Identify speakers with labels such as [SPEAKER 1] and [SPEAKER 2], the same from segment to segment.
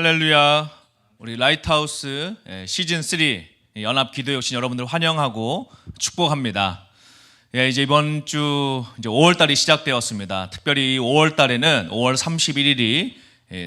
[SPEAKER 1] 할렐루야. 우리 라이트하우스 시즌 3 연합 기도회 오신 여러분들 환영하고 축복합니다. 이제 이번 주 이제 5월 달이 시작되었습니다. 특별히 5월 달에는 5월 31일이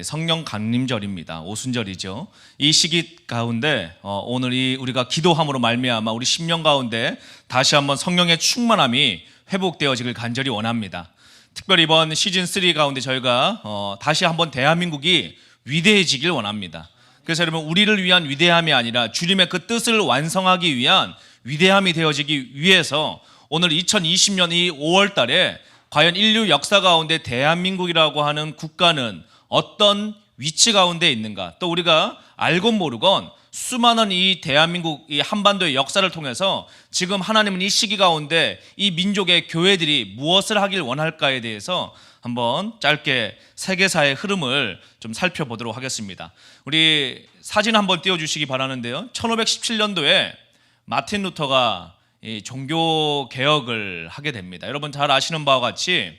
[SPEAKER 1] 성령 강림절입니다. 오순절이죠. 이 시기 가운데 오늘 우리가 기도함으로 말미암아 우리 심령 가운데 다시 한번 성령의 충만함이 회복되어지길 간절히 원합니다. 특별히 이번 시즌 3 가운데 저희가 다시 한번 대한민국이 위대해지길 원합니다. 그래서 여러분, 우리를 위한 위대함이 아니라 주님의 그 뜻을 완성하기 위한 위대함이 되어지기 위해서 오늘 2020년 이 5월 달에 과연 인류 역사 가운데 대한민국이라고 하는 국가는 어떤 위치 가운데 있는가, 또 우리가 알건 모르건 수많은 이 대한민국 이 한반도의 역사를 통해서 지금 하나님은 이 시기 가운데 이 민족의 교회들이 무엇을 하길 원할까에 대해서 한번 짧게 세계사의 흐름을 좀 살펴보도록 하겠습니다. 우리 사진 한번 띄워주시기 바라는데요. 1517년도에 마틴 루터가 이 종교 개혁을 하게 됩니다. 여러분 잘 아시는 바와 같이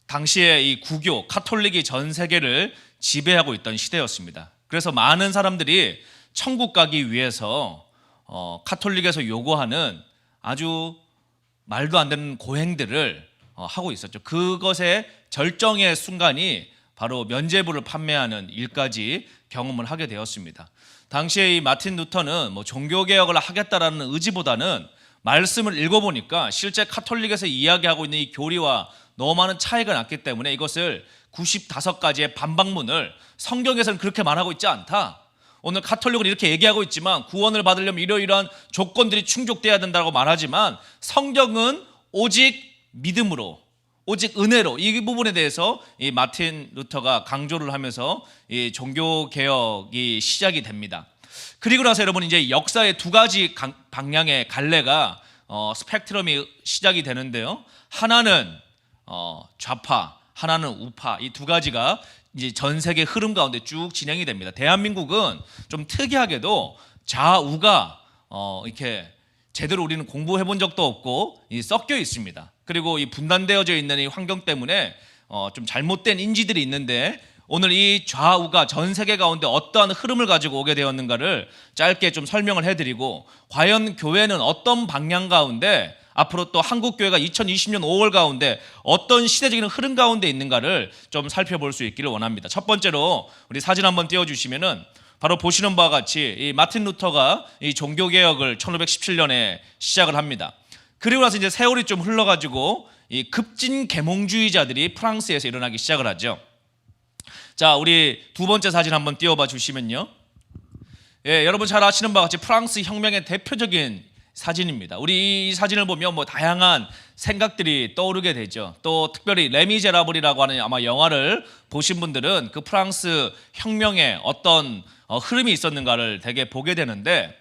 [SPEAKER 1] 당시에 이 구교 카톨릭이 전 세계를 지배하고 있던 시대였습니다. 그래서 많은 사람들이 천국 가기 위해서 카톨릭에서 요구하는 아주 말도 안 되는 고행들을 하고 있었죠. 그것의 절정의 순간이 바로 면죄부를 판매하는 일까지 경험을 하게 되었습니다. 당시에 이 마틴 루터는 종교개혁을 하겠다라는 의지보다는 말씀을 읽어보니까 실제 카톨릭에서 이야기하고 있는 이 교리와 너무 많은 차이가 났기 때문에 이것을 95가지의 반박문을 성경에서는 그렇게 말하고 있지 않다. 오늘 카톨릭은 이렇게 얘기하고 있지만 구원을 받으려면 이러이러한 조건들이 충족돼야 된다고 말하지만 성경은 오직 믿음으로, 오직 은혜로, 이 부분에 대해서 이 마틴 루터가 강조를 하면서 이 종교개혁이 시작이 됩니다. 그리고 나서 여러분 이제 역사의 두 가지 방향의 갈래가 스펙트럼이 시작이 되는데요. 하나는 좌파, 하나는 우파, 이 두 가지가 이제 전 세계 흐름 가운데 쭉 진행이 됩니다. 대한민국은 좀 특이하게도 좌우가 이렇게 제대로 우리는 공부해 본 적도 없고 섞여 있습니다. 그리고 이 분단되어져 있는 이 환경 때문에 좀 잘못된 인지들이 있는데 오늘 이 좌우가 전 세계 가운데 어떠한 흐름을 가지고 오게 되었는가를 짧게 좀 설명을 해드리고, 과연 교회는 어떤 방향 가운데 앞으로 또 한국교회가 2020년 5월 가운데 어떤 시대적인 흐름 가운데 있는가를 좀 살펴볼 수 있기를 원합니다. 첫 번째로 우리 사진 한번 띄워주시면은 바로 보시는 바와 같이 이 마틴 루터가 이 종교개혁을 1517년에 시작을 합니다. 그리고 나서 이제 세월이 좀 흘러가지고 이 급진 계몽주의자들이 프랑스에서 일어나기 시작을 하죠. 자, 우리 두 번째 사진 한번 띄워봐 주시면요. 여러분 잘 아시는 바와 같이 프랑스 혁명의 대표적인 사진입니다. 우리 이 사진을 보면 다양한 생각들이 떠오르게 되죠. 또 특별히 레미제라블이라고 하는 아마 영화를 보신 분들은 그 프랑스 혁명에 어떤 흐름이 있었는가를 되게 보게 되는데,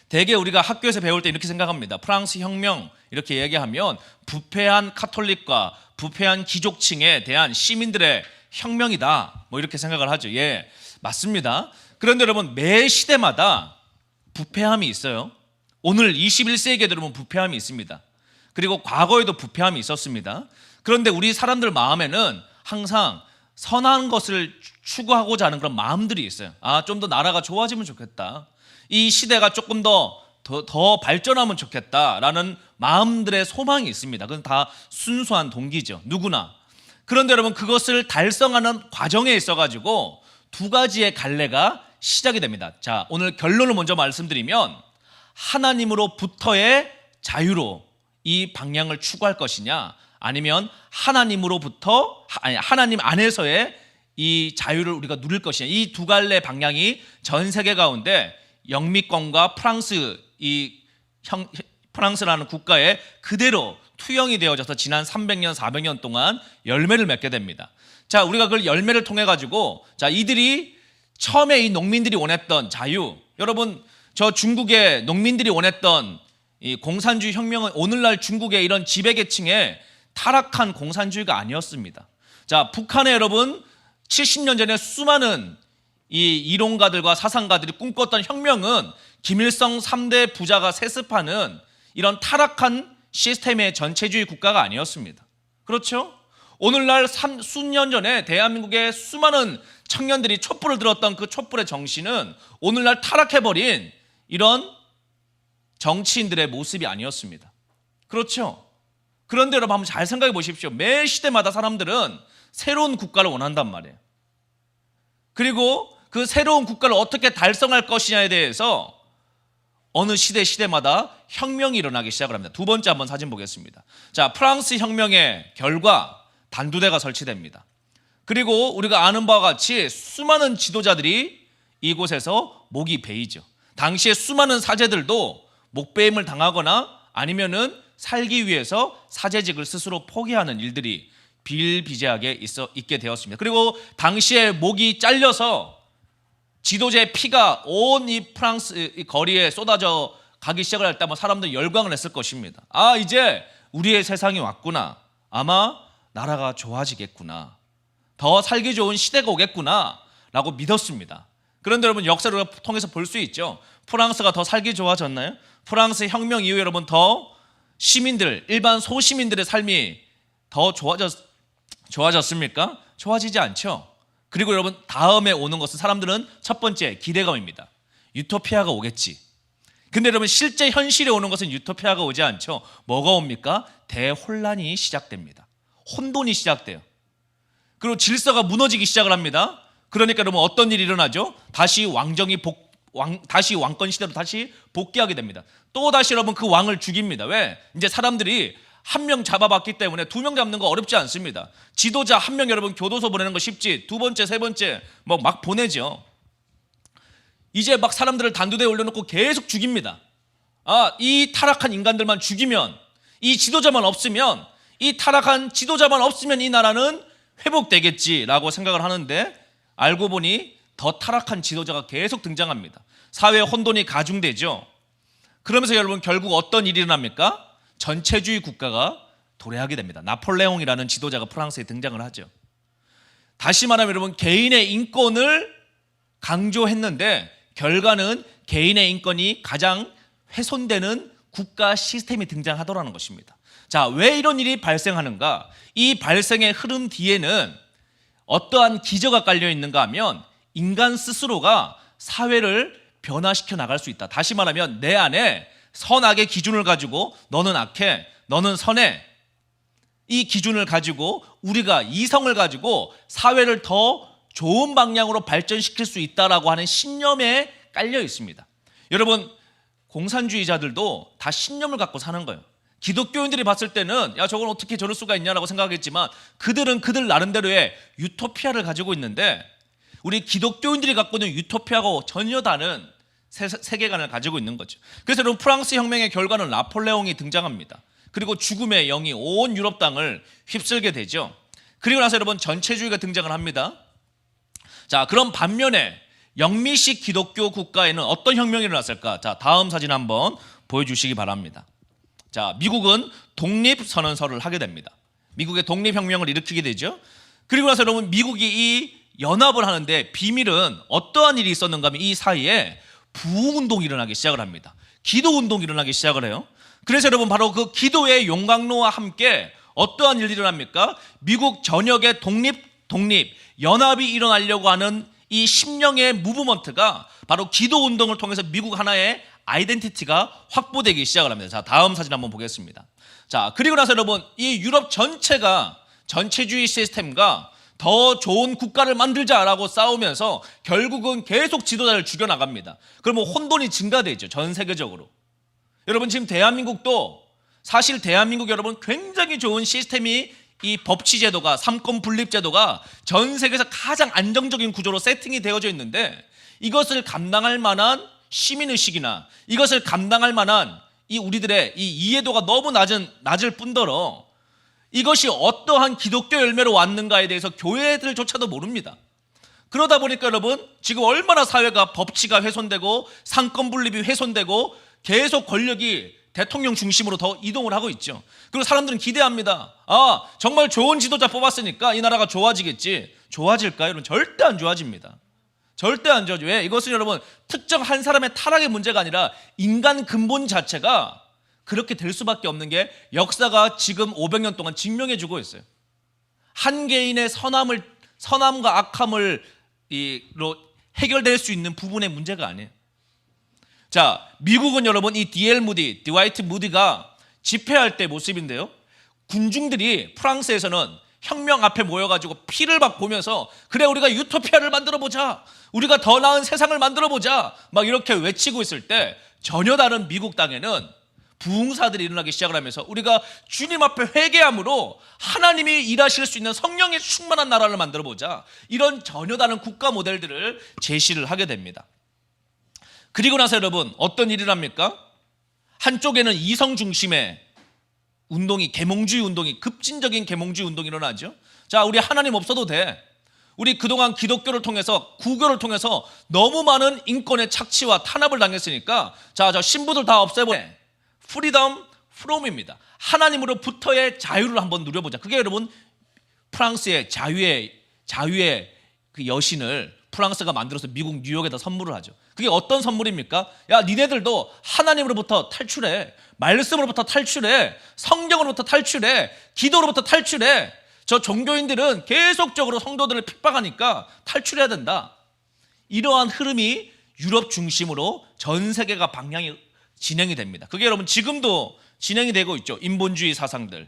[SPEAKER 1] 되게 우리가 학교에서 배울 때 이렇게 생각합니다. 프랑스 혁명 이렇게 얘기하면 부패한 카톨릭과 부패한 귀족층에 대한 시민들의 혁명이다, 이렇게 생각을 하죠. 예, 맞습니다. 그런데 여러분, 매 시대마다 부패함이 있어요. 오늘 21세기에도 여러분 부패함이 있습니다. 그리고 과거에도 부패함이 있었습니다. 그런데 우리 사람들 마음에는 항상 선한 것을 추구하고자 하는 그런 마음들이 있어요. 좀 더 나라가 좋아지면 좋겠다, 이 시대가 조금 더 발전하면 좋겠다라는 마음들의 소망이 있습니다. 그건 다 순수한 동기죠, 누구나. 그런데 여러분, 그것을 달성하는 과정에 있어가지고 두 가지의 갈래가 시작이 됩니다. 자, 오늘 결론을 먼저 말씀드리면, 하나님으로부터의 자유로 이 방향을 추구할 것이냐, 아니면 하나님 안에서의 이 자유를 우리가 누릴 것이냐, 이 두 갈래 방향이 전 세계 가운데 영미권과 프랑스라는 국가에 그대로 투영이 되어져서 지난 300년, 400년 동안 열매를 맺게 됩니다. 자, 우리가 그 열매를 통해 가지고 이들이 처음에 이 농민들이 원했던 자유, 여러분 저 중국의 농민들이 원했던 이 공산주의 혁명은 오늘날 중국의 이런 지배계층의 타락한 공산주의가 아니었습니다. 자, 북한에 여러분 70년 전에 수많은 이 이론가들과 사상가들이 꿈꿨던 혁명은 김일성 3대 부자가 세습하는 이런 타락한 시스템의 전체주의 국가가 아니었습니다. 그렇죠? 오늘날 수년 전에 대한민국의 수많은 청년들이 촛불을 들었던 그 촛불의 정신은 오늘날 타락해버린 이런 정치인들의 모습이 아니었습니다. 그렇죠? 그런데 여러분 한번 잘 생각해 보십시오. 매 시대마다 사람들은 새로운 국가를 원한단 말이에요. 그리고 그 새로운 국가를 어떻게 달성할 것이냐에 대해서 어느 시대마다 혁명이 일어나기 시작을 합니다. 두 번째 한번 사진 보겠습니다. 자, 프랑스 혁명의 결과 단두대가 설치됩니다. 그리고 우리가 아는 바와 같이 수많은 지도자들이 이곳에서 목이 베이죠. 당시에 수많은 사제들도 목베임을 당하거나 아니면은 살기 위해서 사제직을 스스로 포기하는 일들이 비일비재하게 있게 되었습니다. 그리고 당시에 목이 잘려서 지도자의 피가 온 이 프랑스 이 거리에 쏟아져 가기 시작을 할 때 아마 사람들이 열광을 했을 것입니다. 아, 이제 우리의 세상이 왔구나. 아마 나라가 좋아지겠구나. 더 살기 좋은 시대가 오겠구나 라고 믿었습니다. 그런데 여러분 역사를 통해서 볼 수 있죠. 프랑스가 더 살기 좋아졌나요? 프랑스 혁명 이후에 여러분 더 시민들, 일반 소시민들의 삶이 더 좋아졌습니까? 좋아지지 않죠. 그리고 여러분 다음에 오는 것은 사람들은 첫 번째 기대감입니다. 유토피아가 오겠지. 근데 여러분 실제 현실에 오는 것은 유토피아가 오지 않죠. 뭐가 옵니까? 대혼란이 시작됩니다. 혼돈이 시작돼요. 그리고 질서가 무너지기 시작을 합니다. 그러니까 여러분 어떤 일이 일어나죠? 다시 다시 왕권 시대로 다시 복귀하게 됩니다. 또 다시 여러분 그 왕을 죽입니다. 왜? 이제 사람들이 한 명 잡아봤기 때문에 두 명 잡는 거 어렵지 않습니다. 지도자 한 명 여러분 교도소 보내는 거 쉽지. 두 번째, 세 번째 뭐 막 보내죠. 이제 막 사람들을 단두대에 올려놓고 계속 죽입니다. 아, 이 타락한 인간들만 죽이면, 이 지도자만 없으면, 이 타락한 지도자만 없으면 이 나라는 회복되겠지라고 생각을 하는데 알고 보니 더 타락한 지도자가 계속 등장합니다. 사회 혼돈이 가중되죠. 그러면서 여러분 결국 어떤 일이 일어납니까? 전체주의 국가가 도래하게 됩니다. 나폴레옹이라는 지도자가 프랑스에 등장을 하죠. 다시 말하면 여러분 개인의 인권을 강조했는데 결과는 개인의 인권이 가장 훼손되는 국가 시스템이 등장하더라는 것입니다. 자, 왜 이런 일이 발생하는가? 이 발생의 흐름 뒤에는 어떠한 기저가 깔려 있는가 하면 인간 스스로가 사회를 변화시켜 나갈 수 있다. 다시 말하면 내 안에 선악의 기준을 가지고 너는 악해, 너는 선해. 이 기준을 가지고 우리가 이성을 가지고 사회를 더 좋은 방향으로 발전시킬 수 있다라고 하는 신념에 깔려 있습니다. 여러분 공산주의자들도 다 신념을 갖고 사는 거예요. 기독교인들이 봤을 때는 야 저건 어떻게 저럴 수가 있냐라고 생각하겠지만 그들은 그들 나름대로의 유토피아를 가지고 있는데 우리 기독교인들이 갖고 있는 유토피아하고 전혀 다른 세계관을 가지고 있는 거죠. 그래서 여러분 프랑스 혁명의 결과는 나폴레옹이 등장합니다. 그리고 죽음의 영이 온 유럽 땅을 휩쓸게 되죠. 그리고 나서 여러분 전체주의가 등장을 합니다. 자, 그럼 반면에 영미식 기독교 국가에는 어떤 혁명이 일어났을까? 자, 다음 사진 한번 보여주시기 바랍니다. 자, 미국은 독립선언서를 하게 됩니다. 미국의 독립혁명을 일으키게 되죠. 그리고 나서 여러분 미국이 이 연합을 하는데 비밀은 어떠한 일이 있었는가 하면 이 사이에 부흥운동이 일어나기 시작을 합니다. 기도운동이 일어나기 시작을 해요. 그래서 여러분 바로 그 기도의 용광로와 함께 어떠한 일이 일어납니까? 미국 전역의 독립 연합이 일어나려고 하는 이 심령의 무브먼트가 바로 기도운동을 통해서 미국 하나의 아이덴티티가 확보되기 시작을 합니다. 자, 다음 사진 한번 보겠습니다. 자, 그리고 나서 여러분 이 유럽 전체가 전체주의 시스템과 더 좋은 국가를 만들자라고 싸우면서 결국은 계속 지도자를 죽여나갑니다. 그러면 혼돈이 증가되죠. 전 세계적으로. 여러분 지금 대한민국도 사실 대한민국 여러분 굉장히 좋은 시스템이 이 법치제도가 삼권분립제도가 전 세계에서 가장 안정적인 구조로 세팅이 되어져 있는데 이것을 감당할 만한 시민의식이나 이것을 감당할 만한 이 우리들의 이 이해도가 너무 낮을 뿐더러 이것이 어떠한 기독교 열매로 왔는가에 대해서 교회들조차도 모릅니다. 그러다 보니까 여러분 지금 얼마나 사회가 법치가 훼손되고 상권분립이 훼손되고 계속 권력이 대통령 중심으로 더 이동을 하고 있죠. 그리고 사람들은 기대합니다. 아, 정말 좋은 지도자 뽑았으니까 이 나라가 좋아지겠지. 좋아질까요? 여러분 절대 안 좋아집니다. 절대 안 좋아져요. 왜? 이것은 여러분 특정 한 사람의 타락의 문제가 아니라 인간 근본 자체가 그렇게 될 수밖에 없는 게 역사가 지금 500년 동안 증명해 주고 있어요. 한 개인의 선함과 악함을 로 해결될 수 있는 부분의 문제가 아니에요. 자, 미국은 여러분 이 D.L. 무디, 드와이트 무디가 집회할 때 모습인데요. 군중들이 프랑스에서는 혁명 앞에 모여가지고 피를 막 보면서 그래 우리가 유토피아를 만들어보자, 우리가 더 나은 세상을 만들어보자 막 이렇게 외치고 있을 때 전혀 다른 미국 땅에는 부흥사들이 일어나기 시작을 하면서 우리가 주님 앞에 회개함으로 하나님이 일하실 수 있는 성령의 충만한 나라를 만들어보자, 이런 전혀 다른 국가 모델들을 제시를 하게 됩니다. 그리고 나서 여러분 어떤 일을 합니까? 한쪽에는 이성 중심의 운동이, 계몽주의 운동이, 급진적인 계몽주의 운동이 일어나죠. 자, 우리 하나님 없어도 돼. 우리 그동안 기독교를 통해서, 구교를 통해서 너무 많은 인권의 착취와 탄압을 당했으니까 자, 저 신부들 다 없애버려. 프리덤 프롬입니다. 하나님으로부터의 자유를 한번 누려보자. 그게 여러분 프랑스의 자유의 그 여신을 프랑스가 만들어서 미국 뉴욕에다 선물을 하죠. 그게 어떤 선물입니까? 야, 니네들도 하나님으로부터 탈출해, 말씀으로부터 탈출해, 성경으로부터 탈출해, 기도로부터 탈출해. 저 종교인들은 계속적으로 성도들을 핍박하니까 탈출해야 된다. 이러한 흐름이 유럽 중심으로 전 세계가 방향이 진행이 됩니다. 그게 여러분 지금도 진행이 되고 있죠. 인본주의 사상들.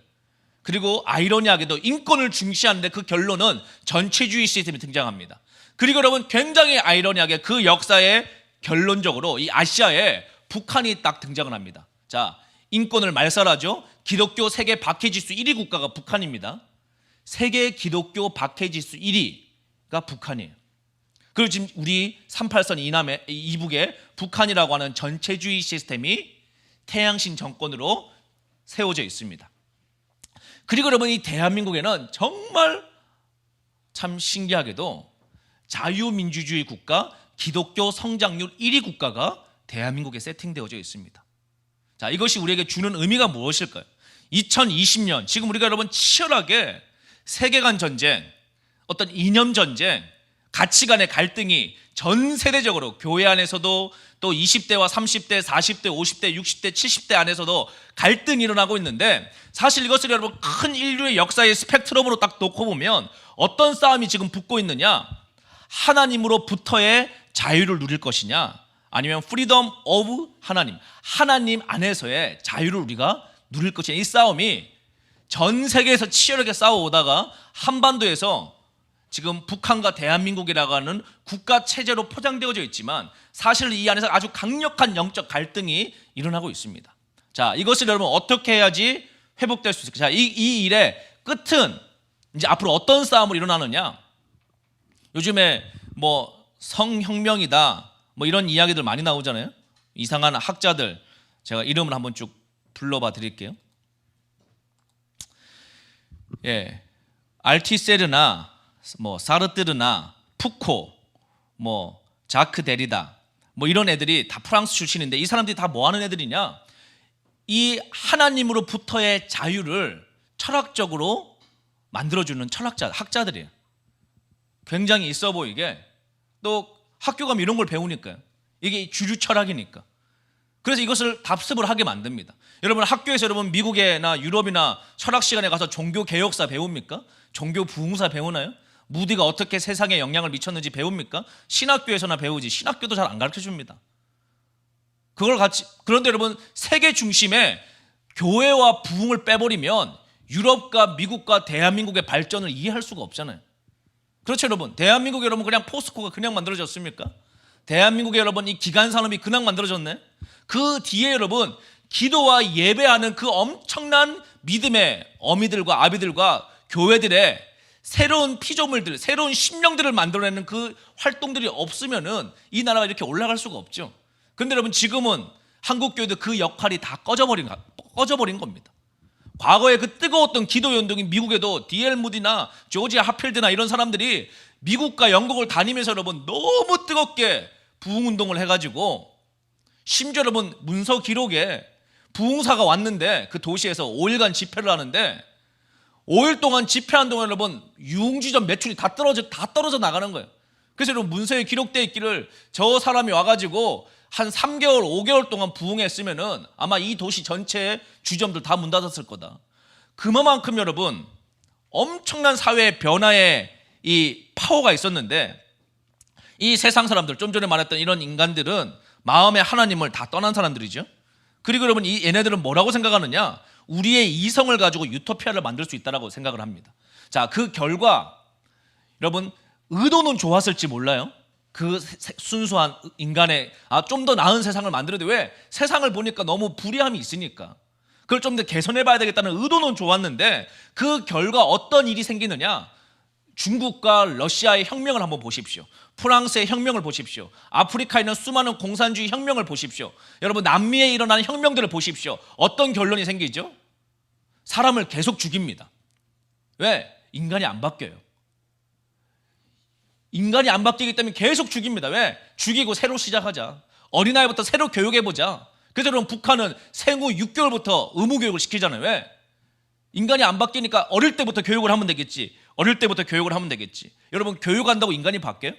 [SPEAKER 1] 그리고 아이러니하게도 인권을 중시하는데 그 결론은 전체주의 시스템이 등장합니다. 그리고 여러분 굉장히 아이러니하게 그 역사의 결론적으로 이 아시아에 북한이 딱 등장을 합니다. 자, 인권을 말살하죠. 기독교 세계 박해지수 1위 국가가 북한입니다. 세계 기독교 박해지수 1위가 북한이에요. 그리고 지금 우리 38선 이북에 북한이라고 하는 전체주의 시스템이 태양신 정권으로 세워져 있습니다. 그리고 여러분 이 대한민국에는 정말 참 신기하게도 자유민주주의 국가, 기독교 성장률 1위 국가가 대한민국에 세팅되어져 있습니다. 자, 이것이 우리에게 주는 의미가 무엇일까요? 2020년 지금 우리가 여러분 치열하게 세계관 전쟁, 어떤 이념 전쟁, 가치관의 갈등이 전 세대적으로 교회 안에서도 또 20대와 30대, 40대, 50대, 60대, 70대 안에서도 갈등이 일어나고 있는데 사실 이것을 여러분 큰 인류의 역사의 스펙트럼으로 딱 놓고 보면 어떤 싸움이 지금 붙고 있느냐? 하나님으로부터의 자유를 누릴 것이냐? 아니면 프리덤 오브 하나님 안에서의 자유를 우리가 누릴 것이냐? 이 싸움이 전 세계에서 치열하게 싸워오다가 한반도에서 지금 북한과 대한민국이라고 하는 국가 체제로 포장되어져 있지만 사실 이 안에서 아주 강력한 영적 갈등이 일어나고 있습니다. 자, 이것을 여러분 어떻게 해야지 회복될 수 있을까? 자, 이 일의 끝은 이제 앞으로 어떤 싸움을 일어나느냐? 요즘에 뭐 성혁명이다 뭐 이런 이야기들 많이 나오잖아요. 이상한 학자들 제가 이름을 한번 쭉 불러봐 드릴게요. 예, 알티세르나 뭐 사르뜨르나 푸코 뭐 자크 데리다 뭐 이런 애들이 다 프랑스 출신인데 이 사람들이 다 뭐 하는 애들이냐? 이 하나님으로부터의 자유를 철학적으로 만들어주는 학자들이에요. 굉장히 있어 보이게 또 학교 가면 이런 걸 배우니까요. 이게 주류 철학이니까. 그래서 이것을 답습을 하게 만듭니다. 여러분 학교에서 여러분 미국이나 유럽이나 철학 시간에 가서 종교 개혁사 배웁니까? 종교 부흥사 배우나요? 무디가 어떻게 세상에 영향을 미쳤는지 배웁니까? 신학교에서나 배우지 신학교도 잘 안 가르쳐 줍니다. 그런데 여러분 세계 중심에 교회와 부흥을 빼버리면 유럽과 미국과 대한민국의 발전을 이해할 수가 없잖아요. 그렇죠 여러분. 대한민국에 여러분 그냥 포스코가 그냥 만들어졌습니까? 대한민국에 여러분 이 기간 산업이 그냥 만들어졌네. 그 뒤에 여러분 기도와 예배하는 그 엄청난 믿음의 어미들과 아비들과 교회들의 새로운 피조물들, 새로운 심령들을 만들어내는 그 활동들이 없으면은 이 나라가 이렇게 올라갈 수가 없죠. 근데 여러분 지금은 한국 교회도 그 역할이 다 꺼져버린 겁니다. 과거에 그 뜨거웠던 기도의 운동이 미국에도 D.L. 무디나 조지아 하필드나 이런 사람들이 미국과 영국을 다니면서 여러분 너무 뜨겁게 부흥운동을 해가지고 심지어 여러분 문서 기록에 부흥사가 왔는데 그 도시에서 5일간 집회를 하는데 5일 동안 집회한 동안 여러분 유흥주점 매출이 다 떨어져 나가는 거예요. 그래서 여러분 문서에 기록되어 있기를 저 사람이 와가지고 한 3개월, 5개월 동안 부흥했으면은 아마 이 도시 전체의 주점들 다 문 닫았을 거다. 그만큼 여러분 엄청난 사회 변화의 이 파워가 있었는데, 이 세상 사람들, 좀 전에 말했던 이런 인간들은 마음의 하나님을 다 떠난 사람들이죠. 그리고 여러분, 이 얘네들은 뭐라고 생각하느냐? 우리의 이성을 가지고 유토피아를 만들 수 있다라고 생각을 합니다. 자, 그 결과 여러분, 의도는 좋았을지 몰라요. 그 순수한 인간의 좀 더 나은 세상을 만들어야 돼. 왜? 세상을 보니까 너무 불의함이 있으니까. 그걸 좀 더 개선해 봐야 되겠다는 의도는 좋았는데, 그 결과 어떤 일이 생기느냐? 중국과 러시아의 혁명을 한번 보십시오. 프랑스의 혁명을 보십시오. 아프리카에 있는 수많은 공산주의 혁명을 보십시오. 여러분, 남미에 일어나는 혁명들을 보십시오. 어떤 결론이 생기죠? 사람을 계속 죽입니다. 왜? 인간이 안 바뀌어요. 인간이 안 바뀌기 때문에 계속 죽입니다. 왜? 죽이고 새로 시작하자. 어린아이부터 새로 교육해보자. 그래서 여러분, 북한은 생후 6개월부터 의무교육을 시키잖아요. 왜? 인간이 안 바뀌니까 어릴 때부터 교육을 하면 되겠지. 어릴 때부터 교육을 하면 되겠지. 여러분, 교육한다고 인간이 바뀌어요?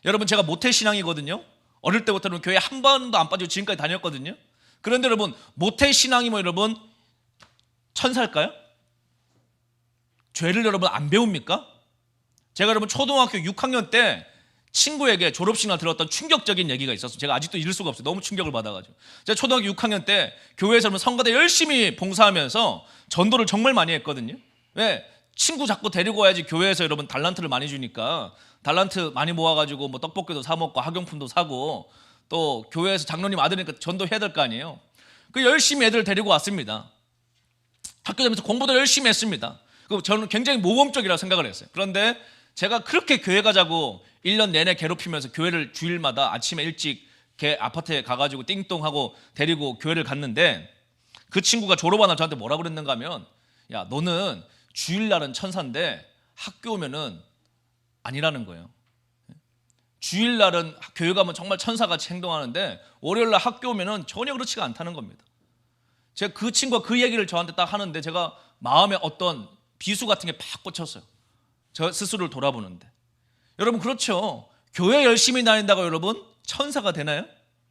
[SPEAKER 1] 여러분, 제가 모태신앙이거든요. 어릴 때부터는 교회 한 번도 안 빠지고 지금까지 다녔거든요. 그런데 여러분, 모태신앙이면 여러분 천사일까요? 죄를 여러분 안 배웁니까? 제가 여러분 초등학교 6학년 때 친구에게 졸업식 날 들었던 충격적인 얘기가 있었어요. 제가 아직도 잊을 수가 없어요. 너무 충격을 받아가지고. 제가 초등학교 6학년 때 교회에서 여러분 성가대 열심히 봉사하면서 전도를 정말 많이 했거든요. 왜? 친구 자꾸 데리고 와야지 교회에서 여러분 달란트를 많이 주니까 달란트 많이 모아가지고 뭐 떡볶이도 사 먹고 학용품도 사고, 또 교회에서 장로님 아들이니까 전도해야 될 거 아니에요. 그 열심히 애들 데리고 왔습니다. 학교 다니면서 공부도 열심히 했습니다. 저는 굉장히 모범적이라고 생각을 했어요. 그런데 제가 그렇게 교회 가자고 1년 내내 괴롭히면서 교회를 주일마다 아침에 일찍 걔 아파트에 가가지고 띵동하고 데리고 교회를 갔는데, 그 친구가 졸업한 날 저한테 뭐라 그랬는가 하면, 야, 너는 주일날은 천사인데 학교 오면은 아니라는 거예요. 주일날은 교회 가면 정말 천사같이 행동하는데 월요일날 학교 오면은 전혀 그렇지가 않다는 겁니다. 제가 그 친구가 그 얘기를 저한테 딱 하는데 제가 마음에 어떤 비수 같은 게 팍 꽂혔어요. 저 스스로를 돌아보는데. 여러분, 그렇죠. 교회 열심히 다닌다고 여러분 천사가 되나요?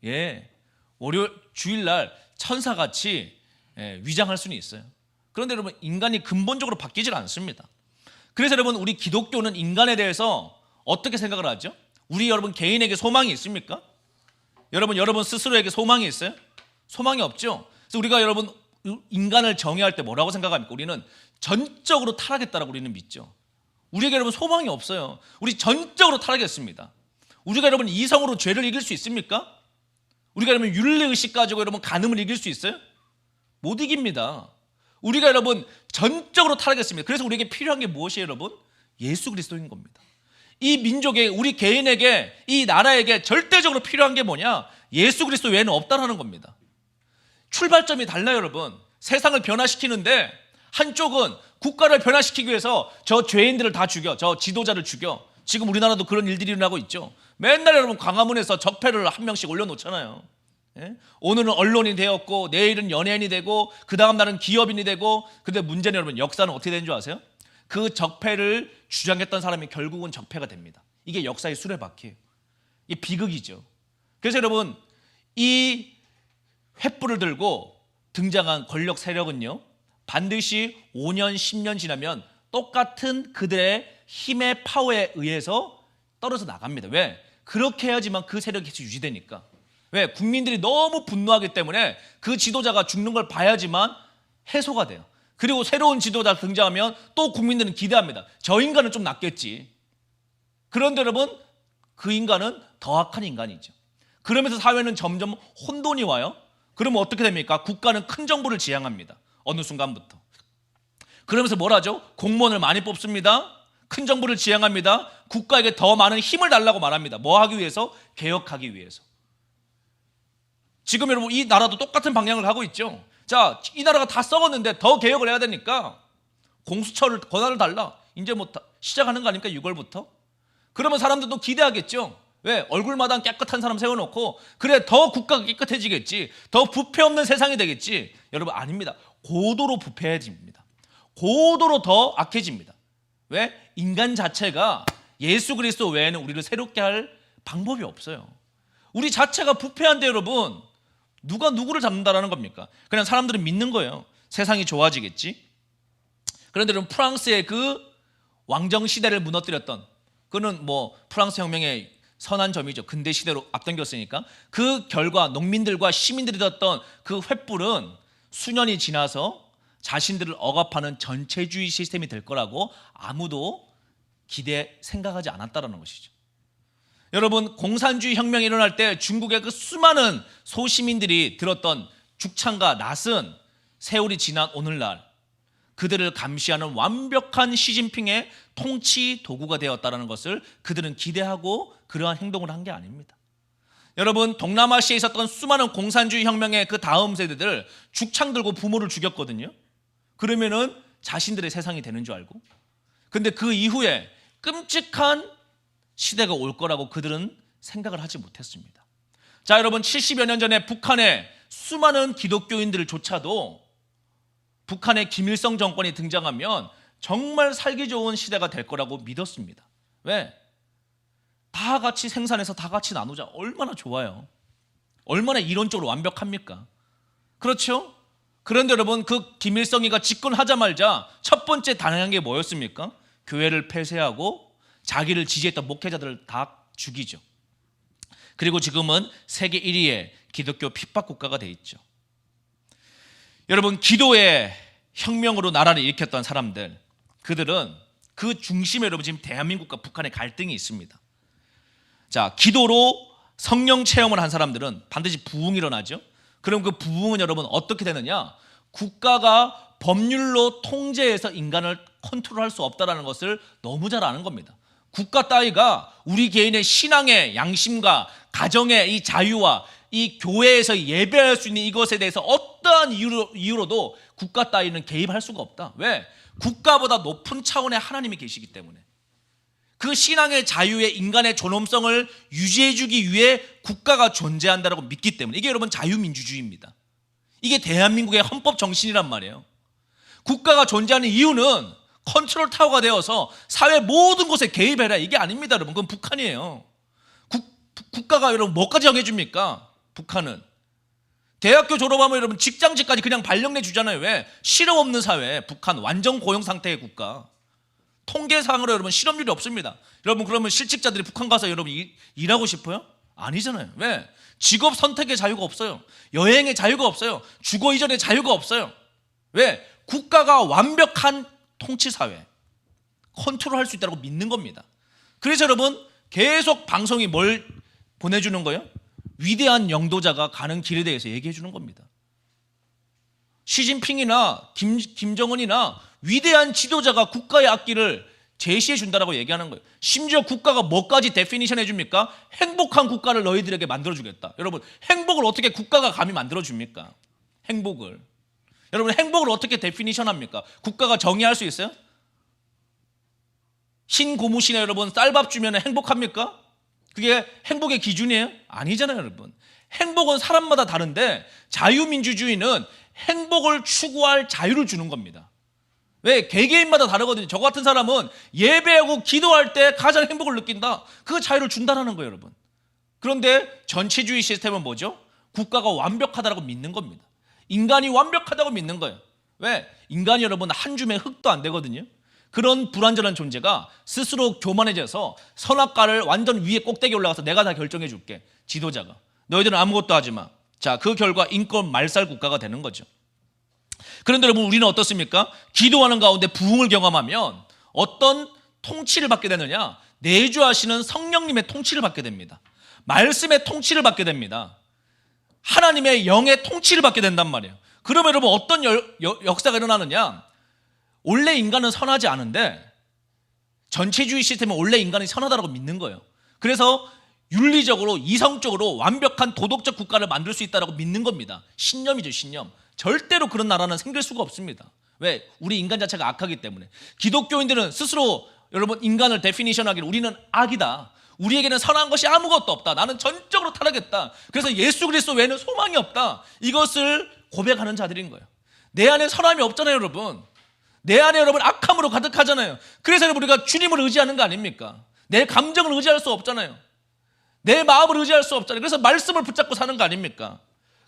[SPEAKER 1] 예, 월요일 주일날 천사같이 위장할 수는 있어요. 그런데 여러분, 인간이 근본적으로 바뀌질 않습니다. 그래서 여러분, 우리 기독교는 인간에 대해서 어떻게 생각을 하죠? 우리 여러분 개인에게 소망이 있습니까? 여러분 스스로에게 소망이 있어요? 소망이 없죠. 그래서 우리가 여러분 인간을 정의할 때 뭐라고 생각합니까? 우리는 전적으로 타락했다라고 우리는 믿죠. 우리에게 여러분 소망이 없어요. 우리 전적으로 타락했습니다. 우리가 여러분 이성으로 죄를 이길 수 있습니까? 우리가 여러분 윤리의식 가지고 여러분 간음을 이길 수 있어요? 못 이깁니다. 우리가 여러분 전적으로 타락했습니다. 그래서 우리에게 필요한 게 무엇이에요, 여러분? 예수 그리스도인 겁니다. 이 민족에, 우리 개인에게, 이 나라에게 절대적으로 필요한 게 뭐냐? 예수 그리스도 외에는 없다라는 겁니다. 출발점이 달라요, 여러분. 세상을 변화시키는데 한쪽은 국가를 변화시키기 위해서 저 죄인들을 다 죽여, 저 지도자를 죽여. 지금 우리나라도 그런 일들이 일어나고 있죠. 맨날 여러분 광화문에서 적폐를 한 명씩 올려놓잖아요. 예? 오늘은 언론이 되었고 내일은 연예인이 되고 그 다음 날은 기업인이 되고. 근데 문제는 여러분, 역사는 어떻게 되는 줄 아세요? 그 적폐를 주장했던 사람이 결국은 적폐가 됩니다. 이게 역사의 수레바퀴예요. 이게 비극이죠. 그래서 여러분, 이 횃불을 들고 등장한 권력 세력은요, 반드시 5년, 10년 지나면 똑같은 그들의 힘의 파워에 의해서 떨어져 나갑니다. 왜? 그렇게 해야지만 그 세력이 계속 유지되니까. 왜? 국민들이 너무 분노하기 때문에 그 지도자가 죽는 걸 봐야지만 해소가 돼요. 그리고 새로운 지도자 등장하면 또 국민들은 기대합니다. 저 인간은 좀 낫겠지. 그런데 여러분, 그 인간은 더 악한 인간이죠. 그러면서 사회는 점점 혼돈이 와요. 그러면 어떻게 됩니까? 국가는 큰 정부를 지향합니다. 어느 순간부터. 그러면서 뭘 하죠? 공무원을 많이 뽑습니다. 큰 정부를 지향합니다. 국가에게 더 많은 힘을 달라고 말합니다. 뭐 하기 위해서? 개혁하기 위해서. 지금 여러분, 이 나라도 똑같은 방향을 가고 있죠. 자, 이 나라가 다 썩었는데 더 개혁을 해야 되니까 공수처를 권한을 달라. 이제 뭐 시작하는 거 아닙니까? 6월부터. 그러면 사람들도 기대하겠죠. 왜? 얼굴마다 깨끗한 사람 세워놓고, 그래, 더 국가가 깨끗해지겠지, 더 부패 없는 세상이 되겠지. 여러분, 아닙니다. 고도로 부패해집니다. 고도로 더 악해집니다. 왜? 인간 자체가 예수 그리스도 외에는 우리를 새롭게 할 방법이 없어요. 우리 자체가 부패한데 여러분, 누가 누구를 잡는다라는 겁니까? 그냥 사람들은 믿는 거예요. 세상이 좋아지겠지. 그런데 여러분 프랑스의 그 왕정 시대를 무너뜨렸던, 그는 뭐 프랑스 혁명의 선한 점이죠. 근대 시대로 앞당겼으니까. 그 결과 농민들과 시민들이 뒀던 그 횃불은 수년이 지나서 자신들을 억압하는 전체주의 시스템이 될 거라고 아무도 생각하지 않았다라는 것이죠. 여러분, 공산주의 혁명이 일어날 때 중국의 그 수많은 소시민들이 들었던 죽창과 낫은 세월이 지난 오늘날 그들을 감시하는 완벽한 시진핑의 통치 도구가 되었다는 것을 그들은 기대하고 그러한 행동을 한 게 아닙니다. 여러분, 동남아시아에 있었던 수많은 공산주의 혁명의 그 다음 세대들 죽창 들고 부모를 죽였거든요. 그러면은 자신들의 세상이 되는 줄 알고. 근데 그 이후에 끔찍한 시대가 올 거라고 그들은 생각을 하지 못했습니다. 자, 여러분, 70여 년 전에 북한의 수많은 기독교인들조차도 북한의 김일성 정권이 등장하면 정말 살기 좋은 시대가 될 거라고 믿었습니다. 왜? 다 같이 생산해서 다 같이 나누자. 얼마나 좋아요. 얼마나 이론적으로 완벽합니까? 그렇죠? 그런데 여러분, 그 김일성이가 집권하자마자 첫 번째 단행한 게 뭐였습니까? 교회를 폐쇄하고 자기를 지지했던 목회자들을 다 죽이죠. 그리고 지금은 세계 1위의 기독교 핍박 국가가 돼 있죠. 여러분, 기도의 혁명으로 나라를 일으켰던 사람들, 그들은 그 중심에 여러분 지금 대한민국과 북한의 갈등이 있습니다. 자, 기도로 성령 체험을 한 사람들은 반드시 부흥이 일어나죠. 그럼 그 부흥은 여러분 어떻게 되느냐? 국가가 법률로 통제해서 인간을 컨트롤할 수 없다는 것을 너무 잘 아는 겁니다. 국가 따위가 우리 개인의 신앙의 양심과 가정의 이 자유와 이 교회에서 예배할 수 있는 이것에 대해서 어떠한 이유로도 국가 따위는 개입할 수가 없다. 왜? 국가보다 높은 차원의 하나님이 계시기 때문에. 그 신앙의 자유에 인간의 존엄성을 유지해주기 위해 국가가 존재한다고 믿기 때문에. 이게 여러분 자유민주주의입니다. 이게 대한민국의 헌법 정신이란 말이에요. 국가가 존재하는 이유는 컨트롤 타워가 되어서 사회 모든 곳에 개입해라, 이게 아닙니다. 여러분, 그건 북한이에요. 국가가 여러분 뭐까지 정해줍니까? 북한은 대학교 졸업하면 여러분 직장직까지 그냥 발령내 주잖아요. 왜? 실업 없는 사회, 북한 완전 고용 상태의 국가. 통계상으로 여러분 실업률이 없습니다. 여러분, 그러면 실직자들이 북한 가서 여러분 일하고 싶어요? 아니잖아요. 왜? 직업 선택의 자유가 없어요. 여행의 자유가 없어요. 주거 이전의 자유가 없어요. 왜? 국가가 완벽한 통치사회, 컨트롤할 수 있다고 믿는 겁니다. 그래서 여러분 계속 방송이 뭘 보내주는 거예요? 위대한 영도자가 가는 길에 대해서 얘기해 주는 겁니다. 시진핑이나 김정은이나 위대한 지도자가 국가의 앞길을 제시해 준다라고 얘기하는 거예요. 심지어 국가가 뭐까지 데피니션 해줍니까? 행복한 국가를 너희들에게 만들어주겠다. 여러분, 행복을 어떻게 국가가 감히 만들어줍니까? 행복을. 여러분, 행복을 어떻게 데피니션 합니까? 국가가 정의할 수 있어요? 흰 고무신에 여러분 쌀밥 주면 행복합니까? 그게 행복의 기준이에요? 아니잖아요, 여러분. 행복은 사람마다 다른데 자유민주주의는 행복을 추구할 자유를 주는 겁니다. 왜? 개개인마다 다르거든요. 저 같은 사람은 예배하고 기도할 때 가장 행복을 느낀다. 그 자유를 준다는 거예요, 여러분. 그런데 전체주의 시스템은 뭐죠? 국가가 완벽하다고 믿는 겁니다. 인간이 완벽하다고 믿는 거예요. 왜? 인간이 여러분 한 줌의 흙도 안 되거든요. 그런 불완전한 존재가 스스로 교만해져서 선악과를 완전 위에 꼭대기에 올라가서 내가 다 결정해 줄게. 지도자가. 너희들은 아무것도 하지 마. 자, 그 결과 인권 말살 국가가 되는 거죠. 그런데 여러분, 우리는 어떻습니까? 기도하는 가운데 부흥을 경험하면 어떤 통치를 받게 되느냐? 내주하시는 성령님의 통치를 받게 됩니다. 말씀의 통치를 받게 됩니다. 하나님의 영의 통치를 받게 된단 말이에요. 그러면 여러분 어떤 역사가 일어나느냐? 원래 인간은 선하지 않은데 전체주의 시스템은 원래 인간이 선하다고 믿는 거예요. 그래서 윤리적으로 이성적으로 완벽한 도덕적 국가를 만들 수 있다고 믿는 겁니다. 신념이죠, 신념. 절대로 그런 나라는 생길 수가 없습니다. 왜? 우리 인간 자체가 악하기 때문에. 기독교인들은 스스로 여러분 인간을 데피니션하기를 우리는 악이다. 우리에게는 선한 것이 아무것도 없다. 나는 전적으로 타락했다. 그래서 예수 그리스도 외에는 소망이 없다. 이것을 고백하는 자들인 거예요. 내 안에 선함이 없잖아요, 여러분. 내 안에 여러분 악함으로 가득하잖아요. 그래서 여러분 우리가 주님을 의지하는 거 아닙니까? 내 감정을 의지할 수 없잖아요. 내 마음을 의지할 수 없잖아요. 그래서 말씀을 붙잡고 사는 거 아닙니까?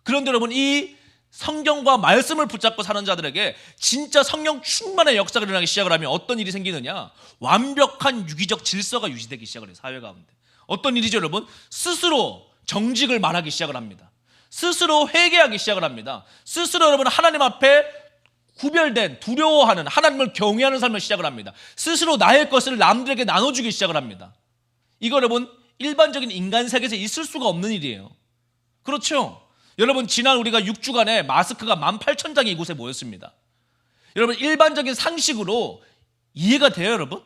[SPEAKER 1] 그런데 여러분 이 성경과 말씀을 붙잡고 사는 자들에게 진짜 성령 충만의 역사가 일어나기 시작을 하면 어떤 일이 생기느냐? 완벽한 유기적 질서가 유지되기 시작을 해요. 사회 가운데. 어떤 일이죠, 여러분? 스스로 정직을 말하기 시작을 합니다. 스스로 회개하기 시작을 합니다. 스스로 여러분 하나님 앞에 구별된, 두려워하는, 하나님을 경외하는 삶을 시작을 합니다. 스스로 나의 것을 남들에게 나눠주기 시작을 합니다. 이거 여러분 일반적인 인간 세계에서 있을 수가 없는 일이에요. 그렇죠? 여러분 지난 우리가 6주간에 마스크가 18,000장이 이곳에 모였습니다. 여러분 일반적인 상식으로 이해가 돼요, 여러분?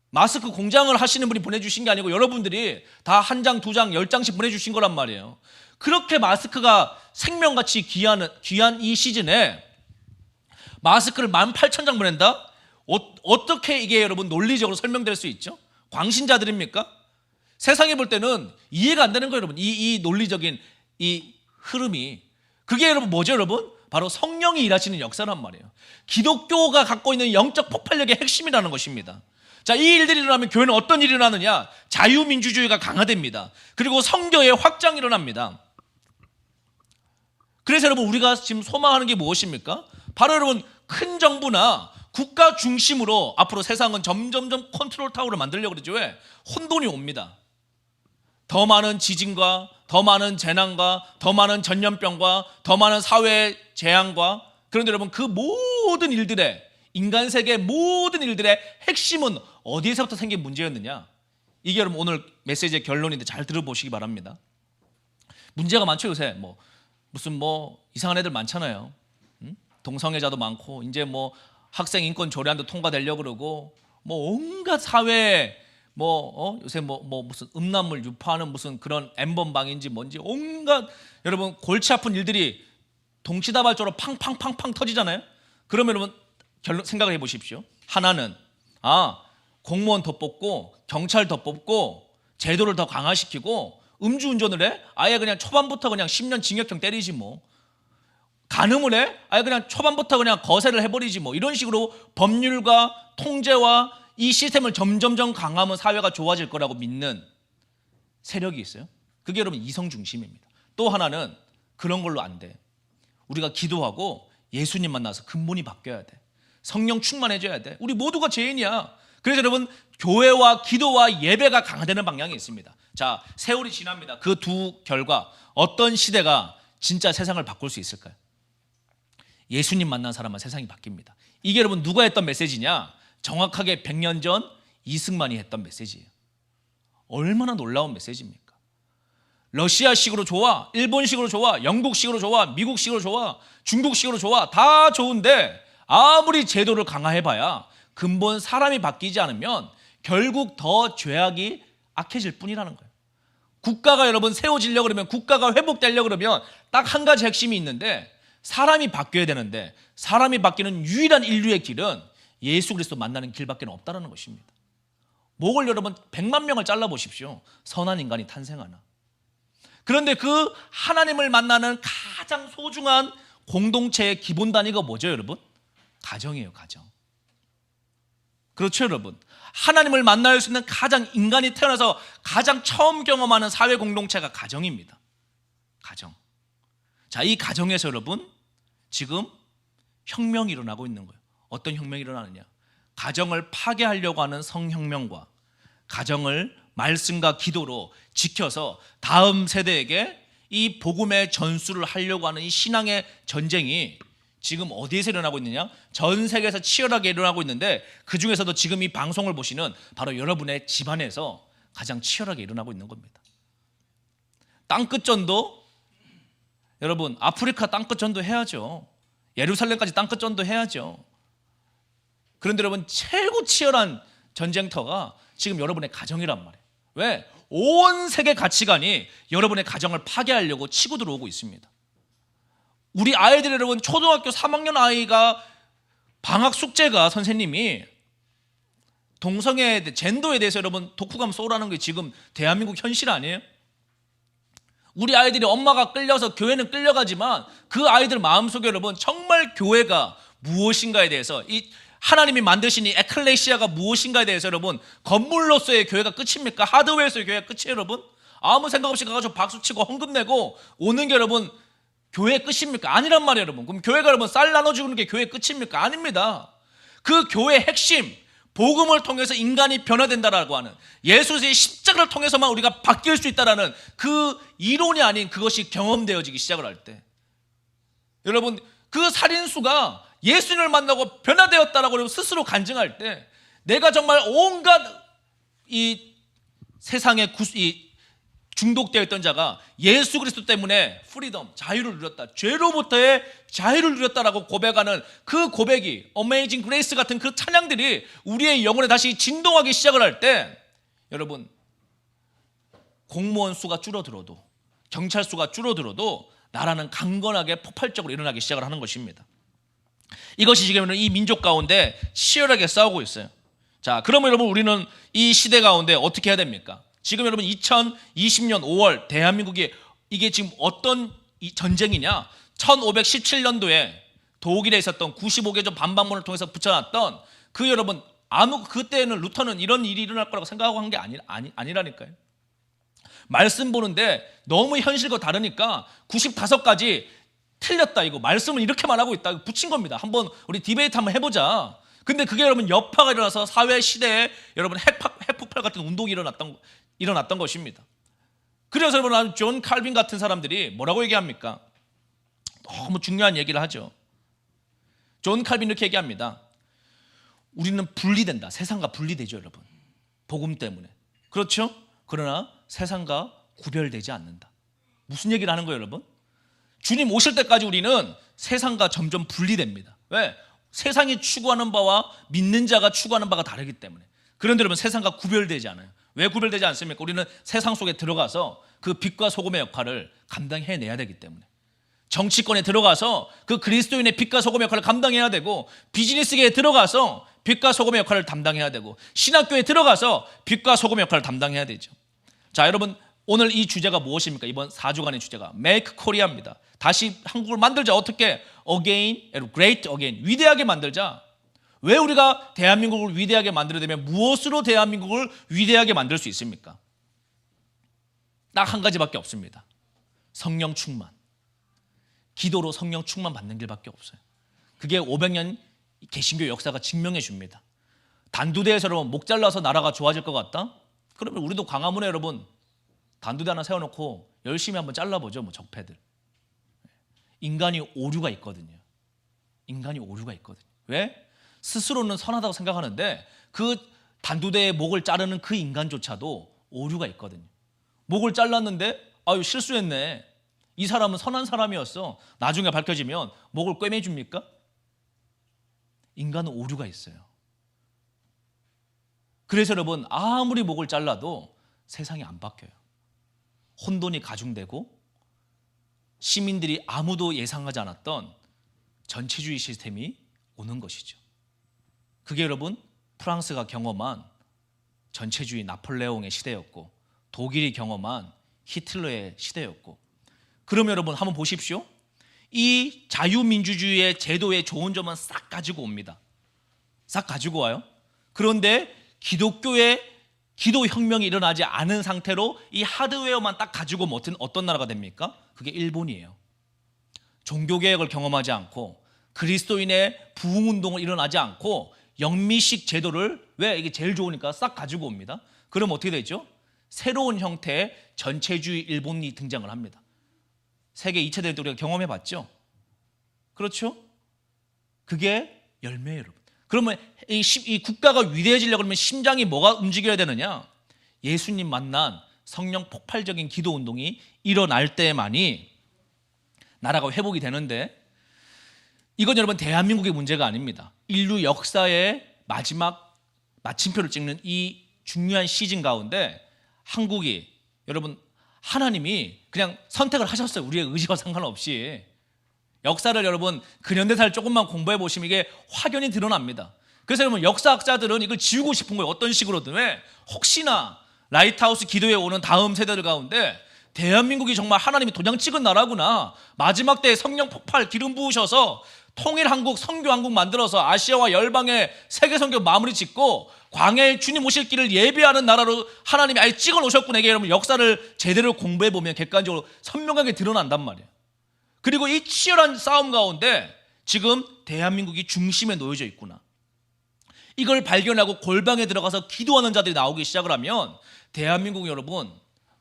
[SPEAKER 1] 마스크 공장을 하시는 분이 보내주신 게 아니고 여러분들이 다 한 장, 두 장, 10장씩 보내주신 거란 말이에요. 그렇게 마스크가 생명같이 귀한 이 시즌에 마스크를 18,000장 보낸다? 어떻게 이게 여러분 논리적으로 설명될 수 있죠? 광신자들입니까? 세상에 볼 때는 이해가 안 되는 거예요, 여러분. 이 논리적인 이 흐름이. 그게 여러분 뭐죠, 여러분? 바로 성령이 일하시는 역사란 말이에요. 기독교가 갖고 있는 영적 폭발력의 핵심이라는 것입니다. 자, 이 일들이 일어나면 교회는 어떤 일이 일어나느냐? 자유민주주의가 강화됩니다. 그리고 성교의 확장이 일어납니다. 그래서 여러분 우리가 지금 소망하는 게 무엇입니까? 바로 여러분 큰 정부나 국가 중심으로 앞으로 세상은 점점점 컨트롤 타워를 만들려고 그러죠. 왜? 혼돈이 옵니다. 더 많은 지진과 더 많은 재난과 더 많은 전염병과 더 많은 사회 재앙과, 그런데 여러분 그 모든 일들의, 인간 세계의 모든 일들의 핵심은 어디에서부터 생긴 문제였느냐? 이게 여러분 오늘 메시지의 결론인데 잘 들어보시기 바랍니다. 문제가 많죠. 요새 무슨 이상한 애들 많잖아요. 동성애자도 많고 이제 학생 인권 조례안도 통과되려고 그러고 온갖 사회 요새 무슨 음란물 유포하는 무슨 그런 엠번방인지 뭔지 온갖 여러분 골치 아픈 일들이 동시다발적으로 팡팡팡팡 터지잖아요. 그러면 여러분 생각을 해보십시오. 하나는 공무원 더 뽑고 경찰 더 뽑고 제도를 더 강화시키고 음주운전을 해? 아예 그냥 초반부터 그냥 10년 징역형 때리지 뭐. 간음을 해? 아예 그냥 초반부터 그냥 거세를 해버리지 뭐. 이런 식으로 법률과 통제와 이 시스템을 점점점 강화하면 사회가 좋아질 거라고 믿는 세력이 있어요. 그게 여러분 이성 중심입니다. 또 하나는 그런 걸로 안 돼. 우리가 기도하고 예수님 만나서 근본이 바뀌어야 돼. 성령 충만해져야 돼. 우리 모두가 죄인이야. 그래서 여러분 교회와 기도와 예배가 강화되는 방향이 있습니다. 자, 세월이 지납니다. 그 두 결과 어떤 시대가 진짜 세상을 바꿀 수 있을까요? 예수님 만난 사람은 세상이 바뀝니다. 이게 여러분 누가 했던 메시지냐? 정확하게 100년 전 이승만이 했던 메시지예요. 얼마나 놀라운 메시지입니까? 러시아식으로 좋아, 일본식으로 좋아, 영국식으로 좋아, 미국식으로 좋아, 중국식으로 좋아, 다 좋은데 아무리 제도를 강화해봐야 근본 사람이 바뀌지 않으면 결국 더 죄악이 악해질 뿐이라는 거예요. 국가가 여러분 세워지려고 그러면, 국가가 회복되려고 그러면 딱 한 가지 핵심이 있는데 사람이 바뀌어야 되는데, 사람이 바뀌는 유일한 인류의 길은 예수 그리스도 만나는 길밖에 없다는 것입니다. 목을 여러분 100만 명을 잘라보십시오. 선한 인간이 탄생하나. 그런데 그 하나님을 만나는 가장 소중한 공동체의 기본 단위가 뭐죠, 여러분? 가정이에요, 가정. 그렇죠, 여러분. 하나님을 만날 수 있는 가장, 인간이 태어나서 가장 처음 경험하는 사회 공동체가 가정입니다. 가정. 자, 이 가정에서 여러분 지금 혁명이 일어나고 있는 거예요. 어떤 혁명이 일어나느냐? 가정을 파괴하려고 하는 성혁명과 가정을 말씀과 기도로 지켜서 다음 세대에게 이 복음의 전수를 하려고 하는 이 신앙의 전쟁이 지금 어디에서 일어나고 있느냐? 전 세계에서 치열하게 일어나고 있는데, 그 중에서도 지금 이 방송을 보시는 바로 여러분의 집안에서 가장 치열하게 일어나고 있는 겁니다. 땅끝전도, 여러분 아프리카 땅끝전도 해야죠. 예루살렘까지 땅끝전도 해야죠. 그런데 여러분 최고 치열한 전쟁터가 지금 여러분의 가정이란 말이에요. 왜? 온 세계 가치관이 여러분의 가정을 파괴하려고 치고 들어오고 있습니다. 우리 아이들, 여러분 초등학교 3학년 아이가 방학 숙제가 선생님이 동성애, 젠더에 대해서 여러분 독후감 쏘라는 게 지금 대한민국 현실 아니에요? 우리 아이들이 엄마가 끌려서 교회는 끌려가지만 그 아이들 마음속에 여러분 정말 교회가 무엇인가에 대해서, 이 하나님이 만드신 이 에클레시아가 무엇인가에 대해서 여러분, 건물로서의 교회가 끝입니까? 하드웨어에서의 교회가 끝이에요, 여러분? 아무 생각 없이 가가지고 박수치고 헌금 내고 오는 게 여러분 교회 끝입니까? 아니란 말이에요, 여러분. 그럼 교회가 여러분 쌀 나눠주는 게 교회 끝입니까? 아닙니다. 그 교회의 핵심, 복음을 통해서 인간이 변화된다라고 하는, 예수의 십자가를 통해서만 우리가 바뀔 수 있다라는 그 이론이 아닌 그것이 경험되어지기 시작을 할 때, 여러분 그 살인수가 예수님을 만나고 변화되었다라고 스스로 간증할 때, 내가 정말 온갖 이 세상에 중독되어 있던 자가 예수 그리스도 때문에 프리덤, 자유를 누렸다, 죄로부터의 자유를 누렸다라고 고백하는 그 고백이, 어메이징 그레이스 같은 그 찬양들이 우리의 영혼에 다시 진동하기 시작을 할 때, 여러분 공무원 수가 줄어들어도, 경찰 수가 줄어들어도 나라는 강건하게 폭발적으로 일어나기 시작을 하는 것입니다. 이것이 지금 이 민족 가운데 치열하게 싸우고 있어요. 자, 그러면 여러분 우리는 이 시대 가운데 어떻게 해야 됩니까? 지금 여러분 2020년 5월 대한민국이 이게 지금 어떤 전쟁이냐? 1517년도에 독일에 있었던 95개조 반박문을 통해서 붙여놨던 그 여러분, 그때는 루터는 이런 일이 일어날 거라고 생각하고 한 게 아니라니까요. 말씀 보는데 너무 현실과 다르니까 95가지 틀렸다, 이거 말씀을 이렇게만 하고 있다, 이거 붙인 겁니다. 한번 우리 디베이트 한번 해보자. 근데 그게 여러분 여파가 일어나서 사회 시대에 여러분 핵폭발 같은 운동이 일어났던 것입니다. 그래서 여러분 존 칼빈 같은 사람들이 뭐라고 얘기합니까? 너무 중요한 얘기를 하죠. 존 칼빈 이렇게 얘기합니다. 우리는 분리된다. 세상과 분리되죠, 여러분. 복음 때문에. 그렇죠? 그러나 세상과 구별되지 않는다. 무슨 얘기를 하는 거예요, 여러분? 주님 오실 때까지 우리는 세상과 점점 분리됩니다. 왜? 세상이 추구하는 바와 믿는 자가 추구하는 바가 다르기 때문에. 그런데 여러분 세상과 구별되지 않아요. 왜 구별되지 않습니까? 우리는 세상 속에 들어가서 그 빛과 소금의 역할을 감당해내야 되기 때문에. 정치권에 들어가서 그 그리스도인의 빛과 소금의 역할을 감당해야 되고, 비즈니스계에 들어가서 빛과 소금의 역할을 담당해야 되고, 신학교에 들어가서 빛과 소금의 역할을 담당해야 되죠. 자, 여러분 오늘 이 주제가 무엇입니까? 이번 4주간의 주제가 Make Korea입니다. 다시 한국을 만들자. 어떻게? Again, great again. 위대하게 만들자. 왜 우리가 대한민국을 위대하게 만들어야 되면 무엇으로 대한민국을 위대하게 만들 수 있습니까? 딱 한 가지밖에 없습니다. 성령 충만. 기도로 성령 충만 받는 길밖에 없어요. 그게 500년 개신교 역사가 증명해 줍니다. 단두대에서 여러분 목 잘라서 나라가 좋아질 것 같다? 그러면 우리도 광화문에 여러분 단두대 하나 세워놓고 열심히 한번 잘라보죠, 뭐 적폐들. 인간이 오류가 있거든요. 인간이 오류가 있거든요. 왜? 스스로는 선하다고 생각하는데 그 단두대의 목을 자르는 그 인간조차도 오류가 있거든요. 목을 잘랐는데 아유 실수했네. 이 사람은 선한 사람이었어. 나중에 밝혀지면 목을 꿰매줍니까? 인간은 오류가 있어요. 그래서 여러분 아무리 목을 잘라도 세상이 안 바뀌어요. 혼돈이 가중되고 시민들이 아무도 예상하지 않았던 전체주의 시스템이 오는 것이죠. 그게 여러분 프랑스가 경험한 전체주의 나폴레옹의 시대였고, 독일이 경험한 히틀러의 시대였고. 그러면 여러분 한번 보십시오. 이 자유민주주의의 제도의 좋은 점은 싹 가지고 옵니다. 싹 가지고 와요. 그런데 기독교의 기도혁명이 일어나지 않은 상태로 이 하드웨어만 딱 가지고 오면 어떤 나라가 됩니까? 그게 일본이에요. 종교개혁을 경험하지 않고 그리스도인의 부흥운동을 일어나지 않고 영미식 제도를, 왜? 이게 제일 좋으니까 싹 가지고 옵니다. 그럼 어떻게 되죠? 새로운 형태의 전체주의 일본이 등장을 합니다. 세계 2차 대전 때 우리가 경험해봤죠? 그렇죠? 그게 열매예요, 여러분. 그러면 이 국가가 위대해지려고 하면 심장이 뭐가 움직여야 되느냐? 예수님 만난 성령 폭발적인 기도 운동이 일어날 때만이 나라가 회복이 되는데, 이건 여러분 대한민국의 문제가 아닙니다. 인류 역사의 마지막 마침표를 찍는 이 중요한 시즌 가운데 한국이, 여러분 하나님이 그냥 선택을 하셨어요. 우리의 의지와 상관없이. 역사를 여러분 근현대사를 조금만 공부해 보시면 이게 확연히 드러납니다. 그래서 여러분 역사학자들은 이걸 지우고 싶은 거예요. 어떤 식으로든. 왜? 혹시나 라이트하우스 기도에 오는 다음 세대들 가운데 대한민국이 정말 하나님이 도장 찍은 나라구나, 마지막 때에 성령 폭발 기름 부으셔서 통일한국, 선교한국 만들어서 아시아와 열방의 세계선교 마무리 짓고 광야에 주님 오실 길을 예비하는 나라로 하나님이 아예 찍어 놓으셨구나. 이게 여러분 역사를 제대로 공부해 보면 객관적으로 선명하게 드러난단 말이에요. 그리고 이 치열한 싸움 가운데 지금 대한민국이 중심에 놓여져 있구나. 이걸 발견하고 골방에 들어가서 기도하는 자들이 나오기 시작을 하면 대한민국 여러분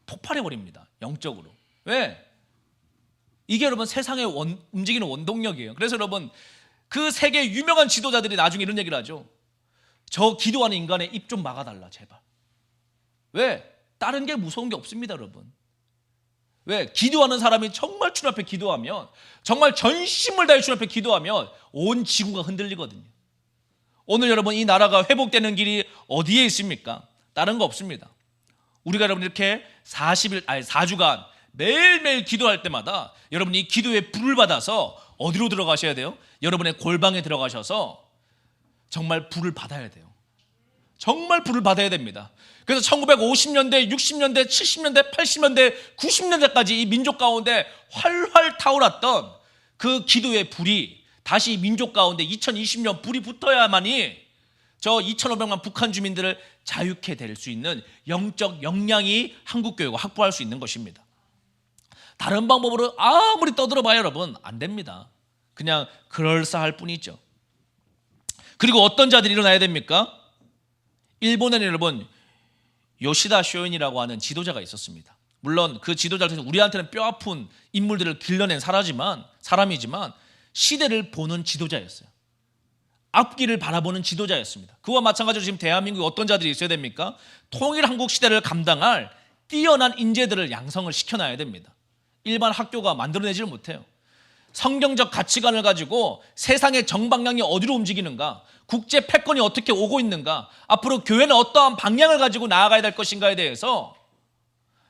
[SPEAKER 1] 폭발해버립니다. 영적으로. 왜? 이게 여러분 세상의 움직이는 원동력이에요. 그래서 여러분 그 세계 유명한 지도자들이 나중에 이런 얘기를 하죠. 저 기도하는 인간의 입 좀 막아달라 제발. 왜? 다른 게 무서운 게 없습니다 여러분. 왜? 기도하는 사람이 정말 주님 앞에 기도하면, 정말 전심을 다해 주님 앞에 기도하면 온 지구가 흔들리거든요. 오늘 여러분 이 나라가 회복되는 길이 어디에 있습니까? 다른 거 없습니다. 우리가 여러분 이렇게 4주간 매일매일 기도할 때마다 여러분 이 기도에 불을 받아서 어디로 들어가셔야 돼요? 여러분의 골방에 들어가셔서 정말 불을 받아야 돼요. 정말 불을 받아야 됩니다. 그래서 1950년대, 60년대, 70년대, 80년대, 90년대까지 이 민족 가운데 활활 타올랐던 그 기도의 불이 다시 민족 가운데 2020년 불이 붙어야만이 저 2,500만 북한 주민들을 자유케 될 수 있는 영적 역량이 한국교회가 확보할 수 있는 것입니다. 다른 방법으로 아무리 떠들어봐야 여러분 안 됩니다. 그냥 그럴싸할 뿐이죠. 그리고 어떤 자들이 일어나야 됩니까? 일본에는 여러분 요시다 쇼인이라고 하는 지도자가 있었습니다. 물론 그 지도자를 통해서 우리한테는 뼈아픈 인물들을 길러낸 사람이지만 시대를 보는 지도자였어요. 앞길을 바라보는 지도자였습니다. 그와 마찬가지로 지금 대한민국에 어떤 자들이 있어야 됩니까? 통일 한국 시대를 감당할 뛰어난 인재들을 양성을 시켜놔야 됩니다. 일반 학교가 만들어내지를 못해요. 성경적 가치관을 가지고 세상의 정방향이 어디로 움직이는가, 국제 패권이 어떻게 오고 있는가, 앞으로 교회는 어떠한 방향을 가지고 나아가야 될 것인가에 대해서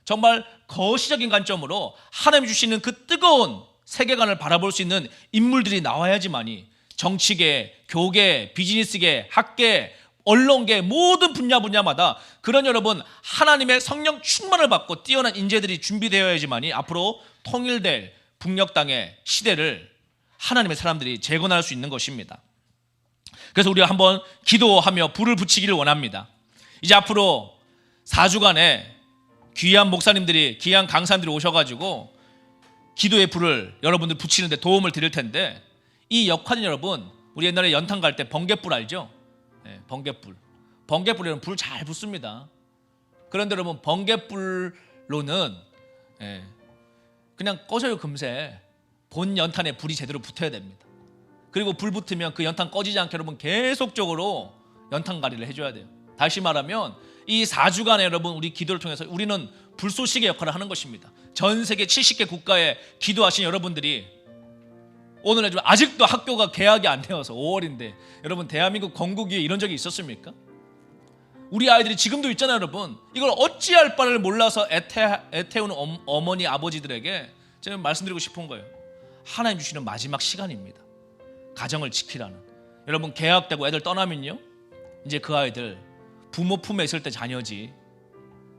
[SPEAKER 1] 정말 거시적인 관점으로 하나님이 주시는 그 뜨거운 세계관을 바라볼 수 있는 인물들이 나와야지만이 정치계, 교계, 비즈니스계, 학계, 언론계 모든 분야마다 그런 여러분 하나님의 성령 충만을 받고 뛰어난 인재들이 준비되어야지만이 앞으로 통일될 북녘 땅의 시대를 하나님의 사람들이 재건할 수 있는 것입니다. 그래서 우리가 한번 기도하며 불을 붙이기를 원합니다. 이제 앞으로 4주간에 귀한 목사님들이, 귀한 강사님들이 오셔가지고 기도의 불을 여러분들 붙이는데 도움을 드릴 텐데, 이 역할은 여러분 우리 옛날에 연탄 갈 때 번갯불 알죠? 네, 번갯불에는 불 잘 붙습니다. 그런데 여러분 번갯불로는 그냥 꺼져요. 금세 본 연탄에 불이 제대로 붙어야 됩니다. 그리고 불 붙으면 그 연탄 꺼지지 않게 여러분 계속적으로 연탄가리를 해줘야 돼요. 다시 말하면 이 4주간에 여러분 우리 기도를 통해서 우리는 불쏘시개 역할을 하는 것입니다. 전 세계 70개 국가에 기도하신 여러분들이 오늘 아직도 학교가 개학이 안 되어서 5월인데 여러분 대한민국 건국위에 이런 적이 있었습니까? 우리 아이들이 지금도 있잖아요. 여러분 이걸 어찌할 바를 몰라서 애태우는 어머니 아버지들에게 제가 말씀드리고 싶은 거예요. 하나님 주시는 마지막 시간입니다. 가정을 지키라는. 여러분 개학되고 애들 떠나면요 이제 그 아이들 부모 품에 있을 때 자녀지,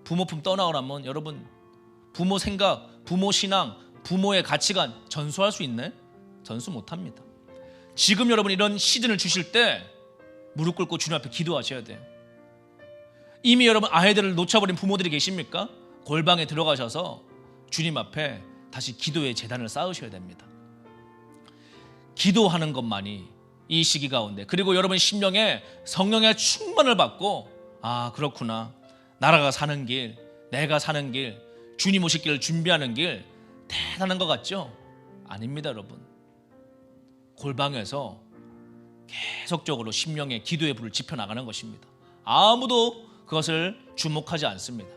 [SPEAKER 1] 부모 품 떠나오라면 여러분 부모 생각, 부모 신앙, 부모의 가치관 전수할 수 있나요? 전수 못합니다. 지금 여러분 이런 시즌을 주실 때 무릎 꿇고 주님 앞에 기도하셔야 돼요. 이미 여러분 아이들을 놓쳐버린 부모들이 계십니까? 골방에 들어가셔서 주님 앞에 다시 기도의 제단을 쌓으셔야 됩니다. 기도하는 것만이 이 시기 가운데, 그리고 여러분 심령에 성령의 충만을 받고 아 그렇구나, 나라가 사는 길, 내가 사는 길, 주님 오실 길을 준비하는 길 대단한 것 같죠? 아닙니다. 여러분 골방에서 계속적으로 심령의 기도의 불을 지펴나가는 것입니다. 아무도 그것을 주목하지 않습니다.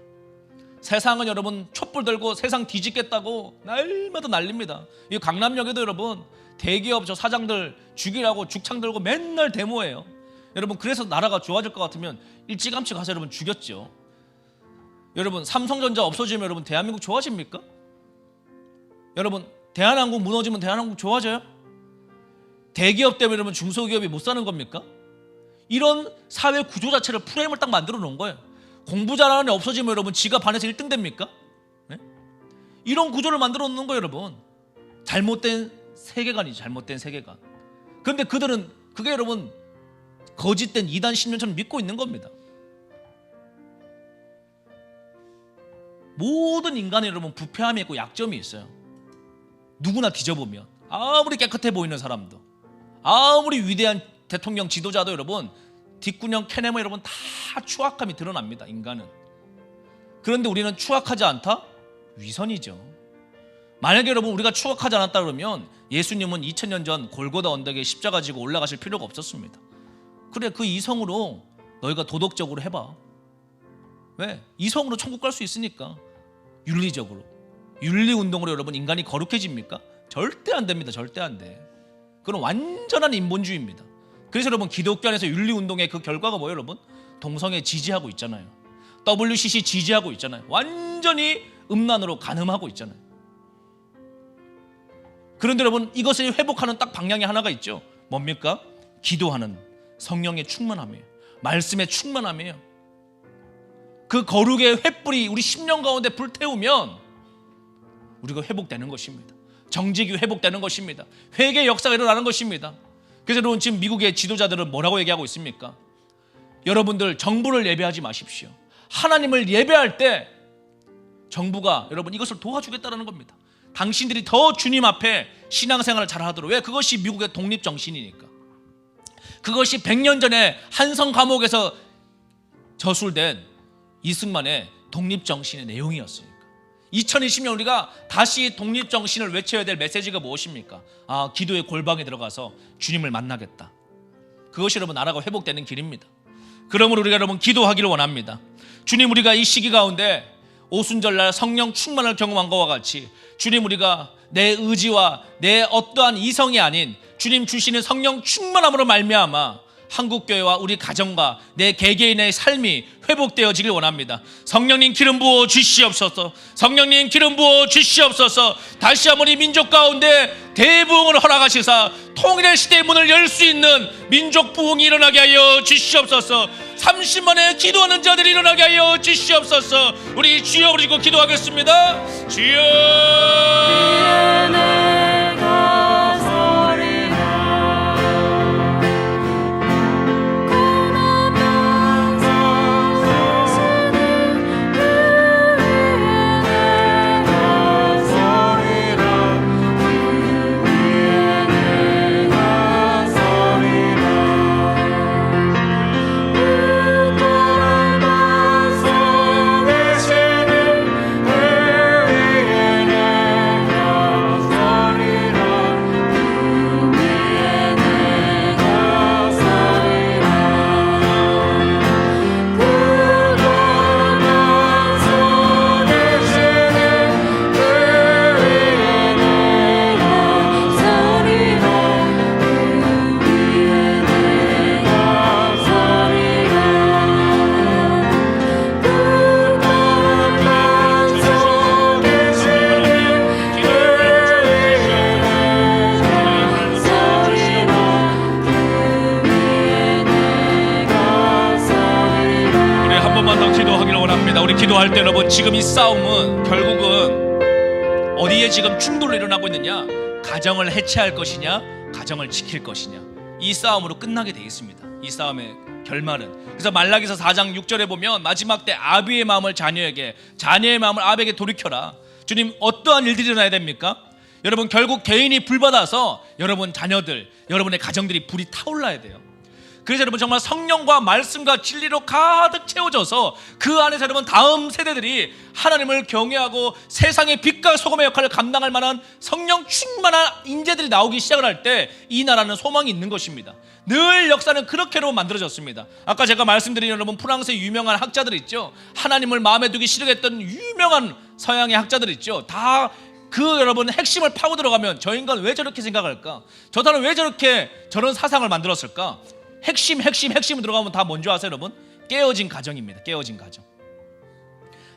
[SPEAKER 1] 세상은 여러분 촛불 들고 세상 뒤집겠다고 날마다 난립니다. 이 강남역에도 여러분 대기업 저 사장들 죽이라고 죽창 들고 맨날 데모해요. 여러분 그래서 나라가 좋아질 것 같으면 일찌감치 가서 여러분 죽였죠. 여러분 삼성전자 없어지면 여러분 대한민국 좋아집니까? 여러분 대한항공 무너지면 대한항공 좋아져요? 대기업 때문에 여러분 중소기업이 못 사는 겁니까? 이런 사회 구조 자체를 프레임을 딱 만들어 놓은 거예요. 공부 잘하는 애 없어지면 여러분 지가 반에서 1등 됩니까? 네? 이런 구조를 만들어 놓는 거예요. 여러분 잘못된 세계관이죠. 잘못된 세계관. 그런데 그들은 그게 여러분 거짓된 이단 신념처럼 믿고 있는 겁니다. 모든 인간이 여러분 부패함이 있고 약점이 있어요. 누구나 뒤져보면 아무리 깨끗해 보이는 사람도, 아무리 위대한 대통령 지도자도 여러분, 뒷구녕 캐내면 여러분 다 추악함이 드러납니다. 인간은. 그런데 우리는 추악하지 않다? 위선이죠. 만약에 여러분 우리가 추악하지 않았다 그러면 예수님은 2000년 전 골고다 언덕에 십자가 지고 올라가실 필요가 없었습니다. 그래, 그 이성으로 너희가 도덕적으로 해봐. 왜? 이성으로 천국 갈 수 있으니까. 윤리적으로, 윤리운동으로 여러분 인간이 거룩해집니까? 절대 안 됩니다. 절대 안 돼. 그건 완전한 인본주의입니다. 그래서 여러분 기독교 안에서 윤리운동의 그 결과가 뭐예요? 여러분 동성애 지지하고 있잖아요. WCC 지지하고 있잖아요. 완전히 음란으로 간음하고 있잖아요. 그런데 여러분 이것을 회복하는 딱 방향이 하나가 있죠. 뭡니까? 기도하는 성령의 충만함이에요. 말씀의 충만함이에요. 그 거룩의 횃불이 우리 심령 가운데 불태우면 우리가 회복되는 것입니다. 정직이 회복되는 것입니다. 회개의 역사가 일어나는 것입니다. 그래서 여러분 지금 미국의 지도자들은 뭐라고 얘기하고 있습니까? 여러분들 정부를 예배하지 마십시오. 하나님을 예배할 때 정부가 여러분 이것을 도와주겠다는 겁니다. 당신들이 더 주님 앞에 신앙생활을 잘하도록. 왜? 그것이 미국의 독립정신이니까. 그것이 100년 전에 한성 감옥에서 저술된 이승만의 독립정신의 내용이었으니까. 2020년 우리가 다시 독립정신을 외쳐야 될 메시지가 무엇입니까? 기도의 골방에 들어가서 주님을 만나겠다. 그것이 여러분 나라가 회복되는 길입니다. 그러므로 우리가 여러분 기도하기를 원합니다. 주님, 우리가 이 시기 가운데 오순절날 성령 충만을 경험한 것과 같이 주님, 우리가 내 의지와 내 어떠한 이성이 아닌 주님 주시는 성령 충만함으로 말미암아 한국교회와 우리 가정과 내 개개인의 삶이 회복되어지길 원합니다. 성령님 기름 부어 주시옵소서. 성령님 기름 부어 주시옵소서. 다시 한번 이 민족 가운데 대부흥을 허락하시사 통일의 시대의 문을 열 수 있는 민족 부흥이 일어나게 하여 주시옵소서. 30만의 기도하는 자들이 일어나게 하여 주시옵소서. 우리 주여 부르고 기도하겠습니다. 주여. 기도할 때 여러분 지금 이 싸움은 결국은 어디에 지금 충돌로 일어나고 있느냐? 가정을 해체할 것이냐, 가정을 지킬 것이냐, 이 싸움으로 끝나게 돼 있습니다. 이 싸움의 결말은. 그래서 말라기서 4장 6절에 보면 마지막 때 아비의 마음을 자녀에게, 자녀의 마음을 아비에게 돌이켜라. 주님, 어떠한 일들이 일어나야 됩니까? 여러분 결국 개인이 불받아서 여러분 자녀들, 여러분의 가정들이 불이 타올라야 돼요. 그래서 여러분 정말 성령과 말씀과 진리로 가득 채워져서 그 안에서 여러분 다음 세대들이 하나님을 경외하고 세상의 빛과 소금의 역할을 감당할 만한 성령 충만한 인재들이 나오기 시작을 할 때 이 나라는 소망이 있는 것입니다. 늘 역사는 그렇게로 만들어졌습니다. 아까 제가 말씀드린 여러분 프랑스의 유명한 학자들 있죠. 하나님을 마음에 두기 싫어했던 유명한 서양의 학자들 있죠. 다 그 여러분 핵심을 파고 들어가면 저 인간 왜 저렇게 생각할까? 저 사람 왜 저렇게 저런 사상을 만들었을까? 핵심으로 들어가면 다 뭔지 아세요 여러분? 깨어진 가정입니다. 깨어진 가정.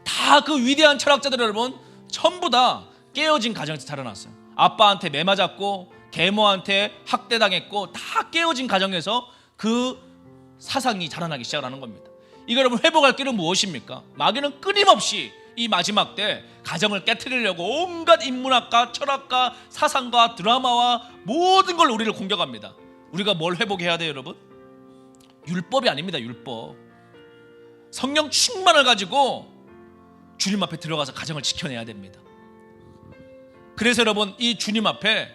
[SPEAKER 1] 다 그 위대한 철학자들 여러분 전부 다 깨어진 가정에서 자라났어요. 아빠한테 매 맞았고 계모한테 학대당했고 다 깨어진 가정에서 그 사상이 자라나기 시작하는 겁니다. 이거 여러분 회복할 길은 무엇입니까? 마귀는 끊임없이 이 마지막 때 가정을 깨트리려고 온갖 인문학과 철학과 사상과 드라마와 모든 걸 우리를 공격합니다. 우리가 뭘 회복해야 돼요 여러분? 율법이 아닙니다. 율법. 성령 충만을 가지고 주님 앞에 들어가서 가정을 지켜내야 됩니다. 그래서 여러분, 이 주님 앞에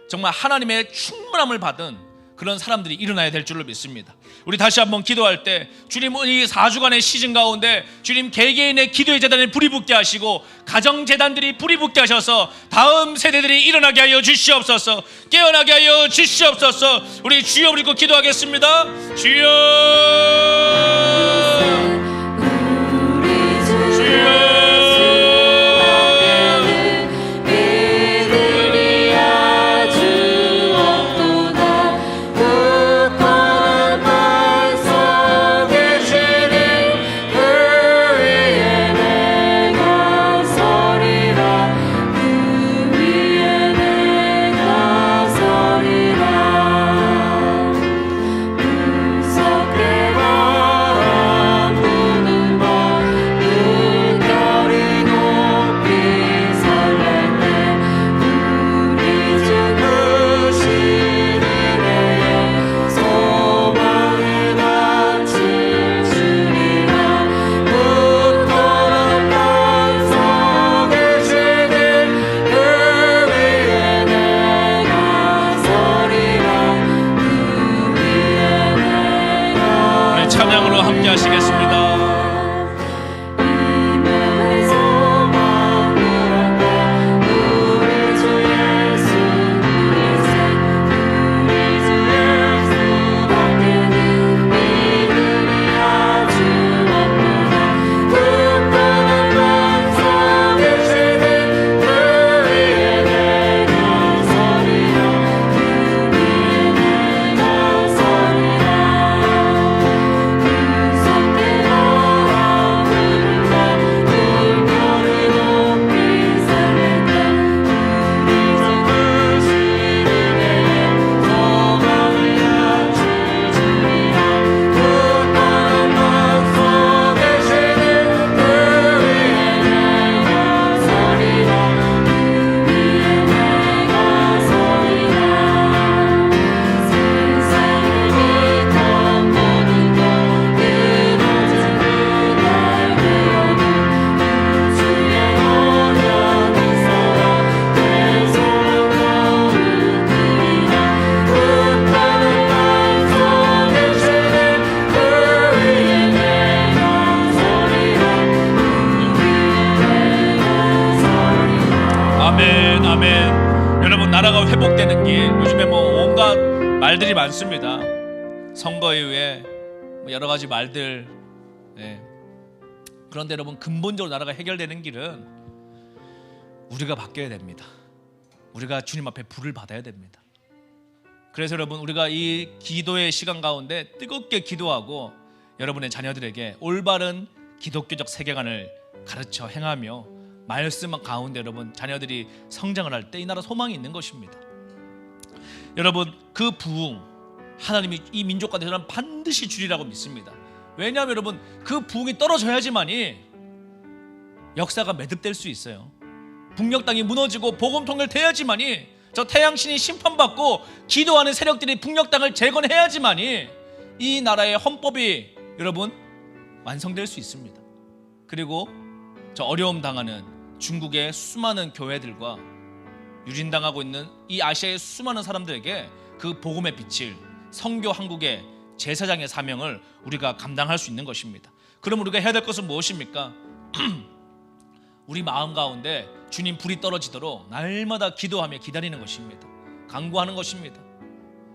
[SPEAKER 1] 정말 하나님의 충만함을 받은 그런 사람들이 일어나야 될 줄로 믿습니다. 우리 다시 한번 기도할 때 주님은 이 4주간의 시즌 가운데 주님 개개인의 기도의 재단에 불이 붙게 하시고 가정 재단들이 불이 붙게 하셔서 다음 세대들이 일어나게 하여 주시옵소서. 깨어나게 하여 주시옵소서. 우리 주여 부르고 기도하겠습니다. 주여, 주여. 찬양으로 함께 하시겠습니다. 아멘, 아멘. 여러분, 나라가 회복되는 길, 요즘에 뭐 온갖 말들이 많습니다. 선거 이후에 여러 가지 말들. 그런데 여러분, 근본적으로 나라가 해결되는 길은 우리가 바뀌어야 됩니다. 우리가 주님 앞에 불을 받아야 됩니다. 그래서 여러분, 우리가 이 기도의 시간 가운데 뜨겁게 기도하고 여러분의 자녀들에게 올바른 기독교적 세계관을 가르쳐 행하며 말씀 가운데 여러분 자녀들이 성장을 할 때 이 나라 소망이 있는 것입니다. 여러분, 그 부흥 하나님이 이 민족과 대해서는 반드시 주리라고 믿습니다. 왜냐하면 여러분, 그 부흥이 떨어져야지만이 역사가 매듭될 수 있어요. 북녘 땅이 무너지고 복음 통일돼야지만이 저 태양신이 심판받고 기도하는 세력들이 북녘 땅을 재건해야지만이 이 나라의 헌법이 여러분 완성될 수 있습니다. 그리고 저 어려움 당하는 중국의 수많은 교회들과 유린당하고 있는 이 아시아의 수많은 사람들에게 그 복음의 빛을 선교 한국의 제사장의 사명을 우리가 감당할 수 있는 것입니다. 그럼 우리가 해야 될 것은 무엇입니까? 우리 마음 가운데 주님 불이 떨어지도록 날마다 기도하며 기다리는 것입니다. 간구하는 것입니다.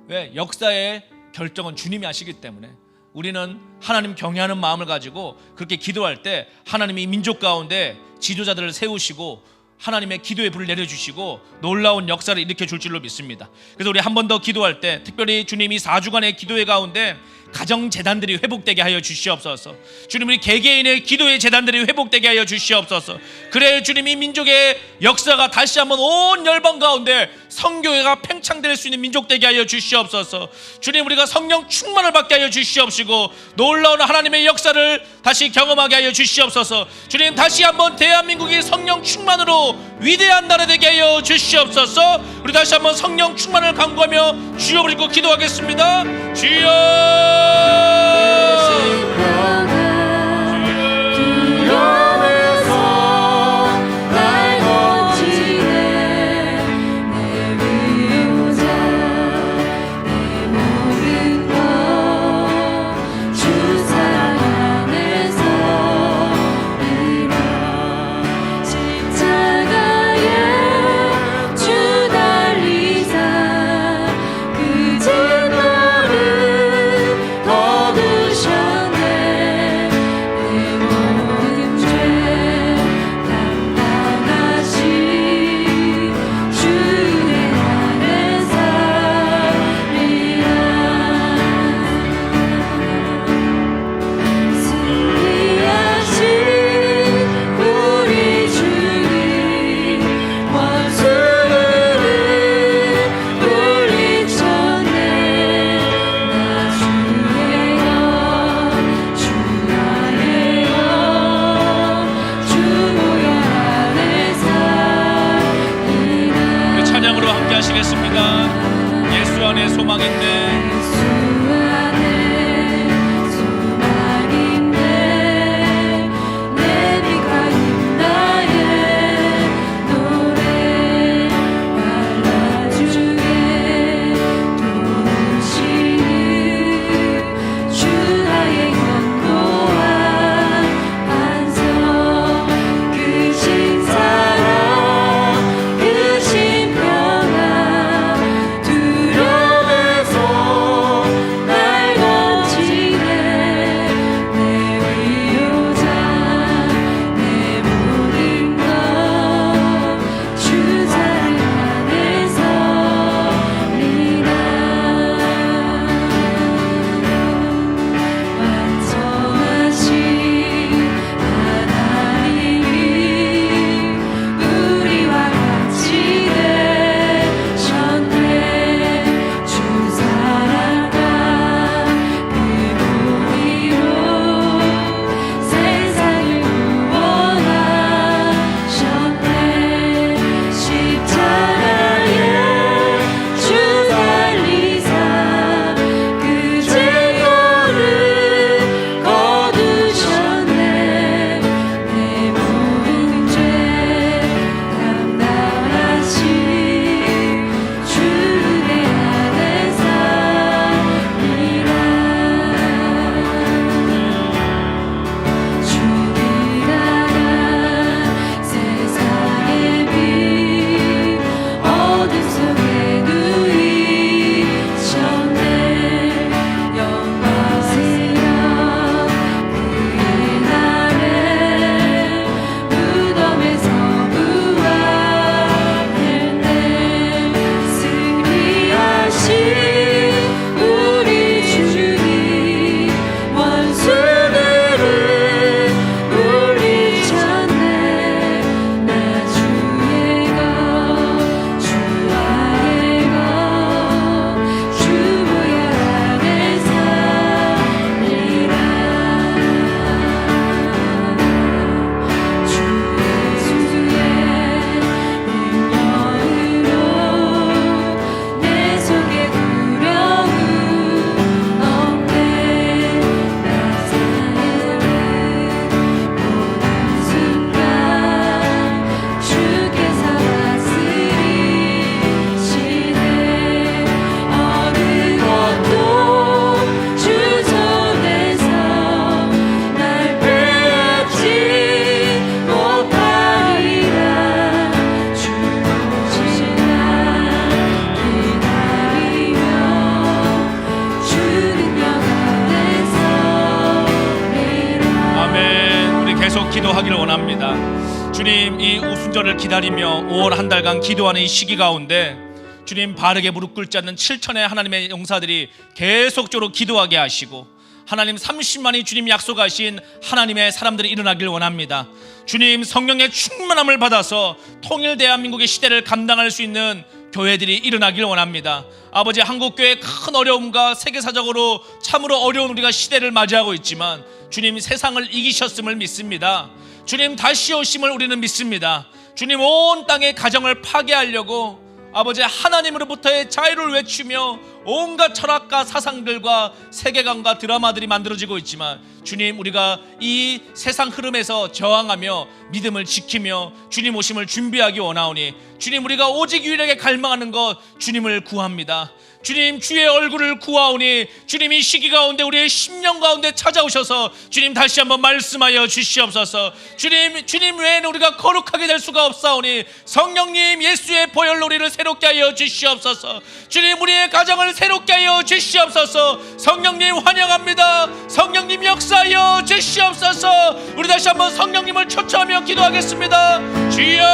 [SPEAKER 1] 왜? 역사의 결정은 주님이 하시기 때문에 우리는 하나님 경외하는 마음을 가지고 그렇게 기도할 때 하나님이 이 민족 가운데 지도자들을 세우시고 하나님의 기도의 불을 내려주시고 놀라운 역사를 일으켜 줄 줄로 믿습니다. 그래서 우리 한 번 더 기도할 때 특별히 주님이 4주간의 기도회 가운데 가정 재단들이 회복되게 하여 주시옵소서. 주님, 우리 개개인의 기도의 재단들이 회복되게 하여 주시옵소서. 그래 주님이 민족의 역사가 다시 한번 온 열방 가운데 성교회가 팽창될 수 있는 민족 되게 하여 주시옵소서. 주님, 우리가 성령 충만을 받게 하여 주시옵시고 놀라운 하나님의 역사를 다시 경험하게 하여 주시옵소서. 주님, 다시 한번 대한민국이 성령 충만으로 위대한 나라 되게 하여 주시옵소서. 우리 다시 한번 성령 충만을 간구하며 주여 부르고 기도하겠습니다. 주여.
[SPEAKER 2] 두려움에서 날 건지네
[SPEAKER 1] 계속 기도하기를 원합니다. 주님, 이 우순절을 기다리며 5월 한 달간 기도하는 이 시기 가운데 주님, 바르게 무릎 꿇지 않는 7천의 하나님의 용사들이 계속적으로 기도하게 하시고 하나님 30만이 주님 약속하신 하나님의 사람들이 일어나길 원합니다. 주님, 성령의 충만함을 받아서 통일 대한민국의 시대를 감당할 수 있는 교회들이 일어나길 원합니다. 아버지, 한국교회의 큰 어려움과 세계사적으로 참으로 어려운 우리가 시대를 맞이하고 있지만 주님, 세상을 이기셨음을 믿습니다. 주님, 다시 오심을 우리는 믿습니다. 주님, 온 땅의 가정을 파괴하려고 아버지 하나님으로부터의 자유를 외치며 온갖 철학과 사상들과 세계관과 드라마들이 만들어지고 있지만 주님, 우리가 이 세상 흐름에서 저항하며 믿음을 지키며 주님 오심을 준비하기 원하오니 주님, 우리가 오직 유일하게 갈망하는 것 주님을 구합니다. 주님, 주의 얼굴을 구하오니 주님, 이 시기 가운데 우리의 심령 가운데 찾아오셔서 주님 다시 한번 말씀하여 주시옵소서. 주님 외에는 우리가 거룩하게 될 수가 없사오니 성령님, 예수의 보혈로 우리를 새롭게 하여 주시옵소서. 주님, 우리의 가정을 새롭게 하여 주시옵소서. 성령님 환영합니다. 성령님 역사하여 주시옵소서. 우리 다시 한번 성령님을 초청하며 기도하겠습니다. 주여,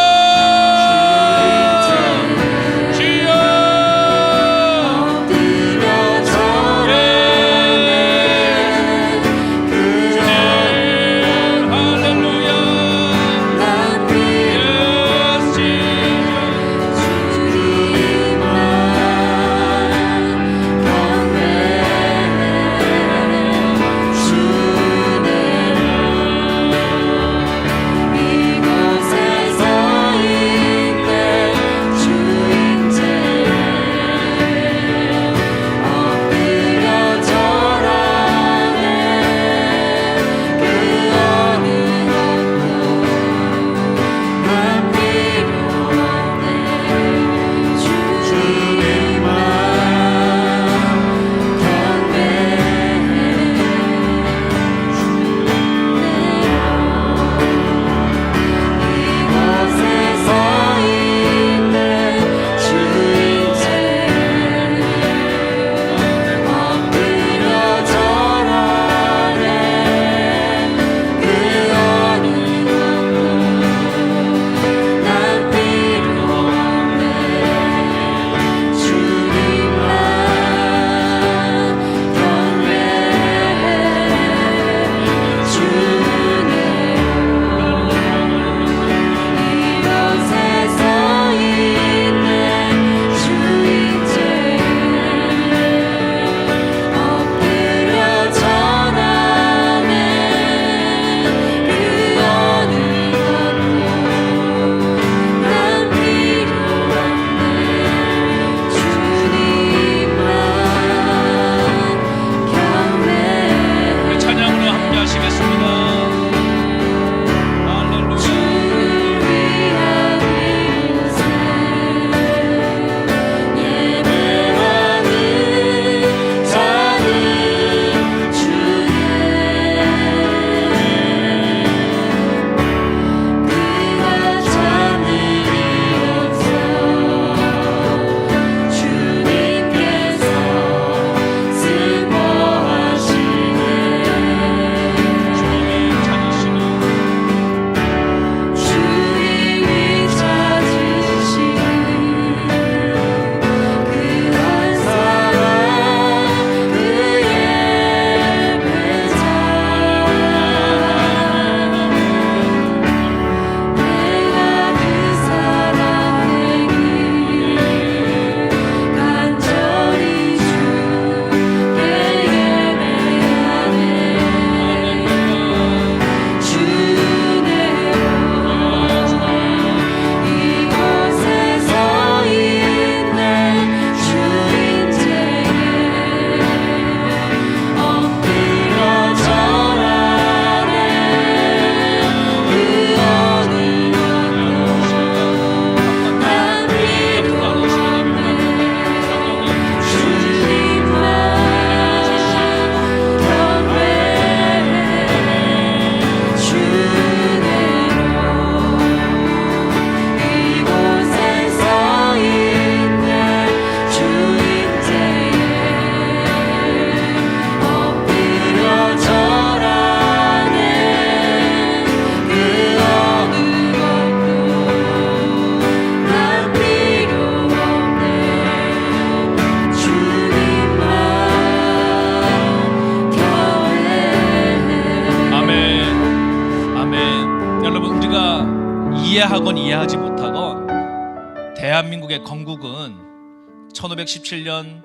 [SPEAKER 1] 이해하건 이해하지 못하건 대한민국의 건국은 1517년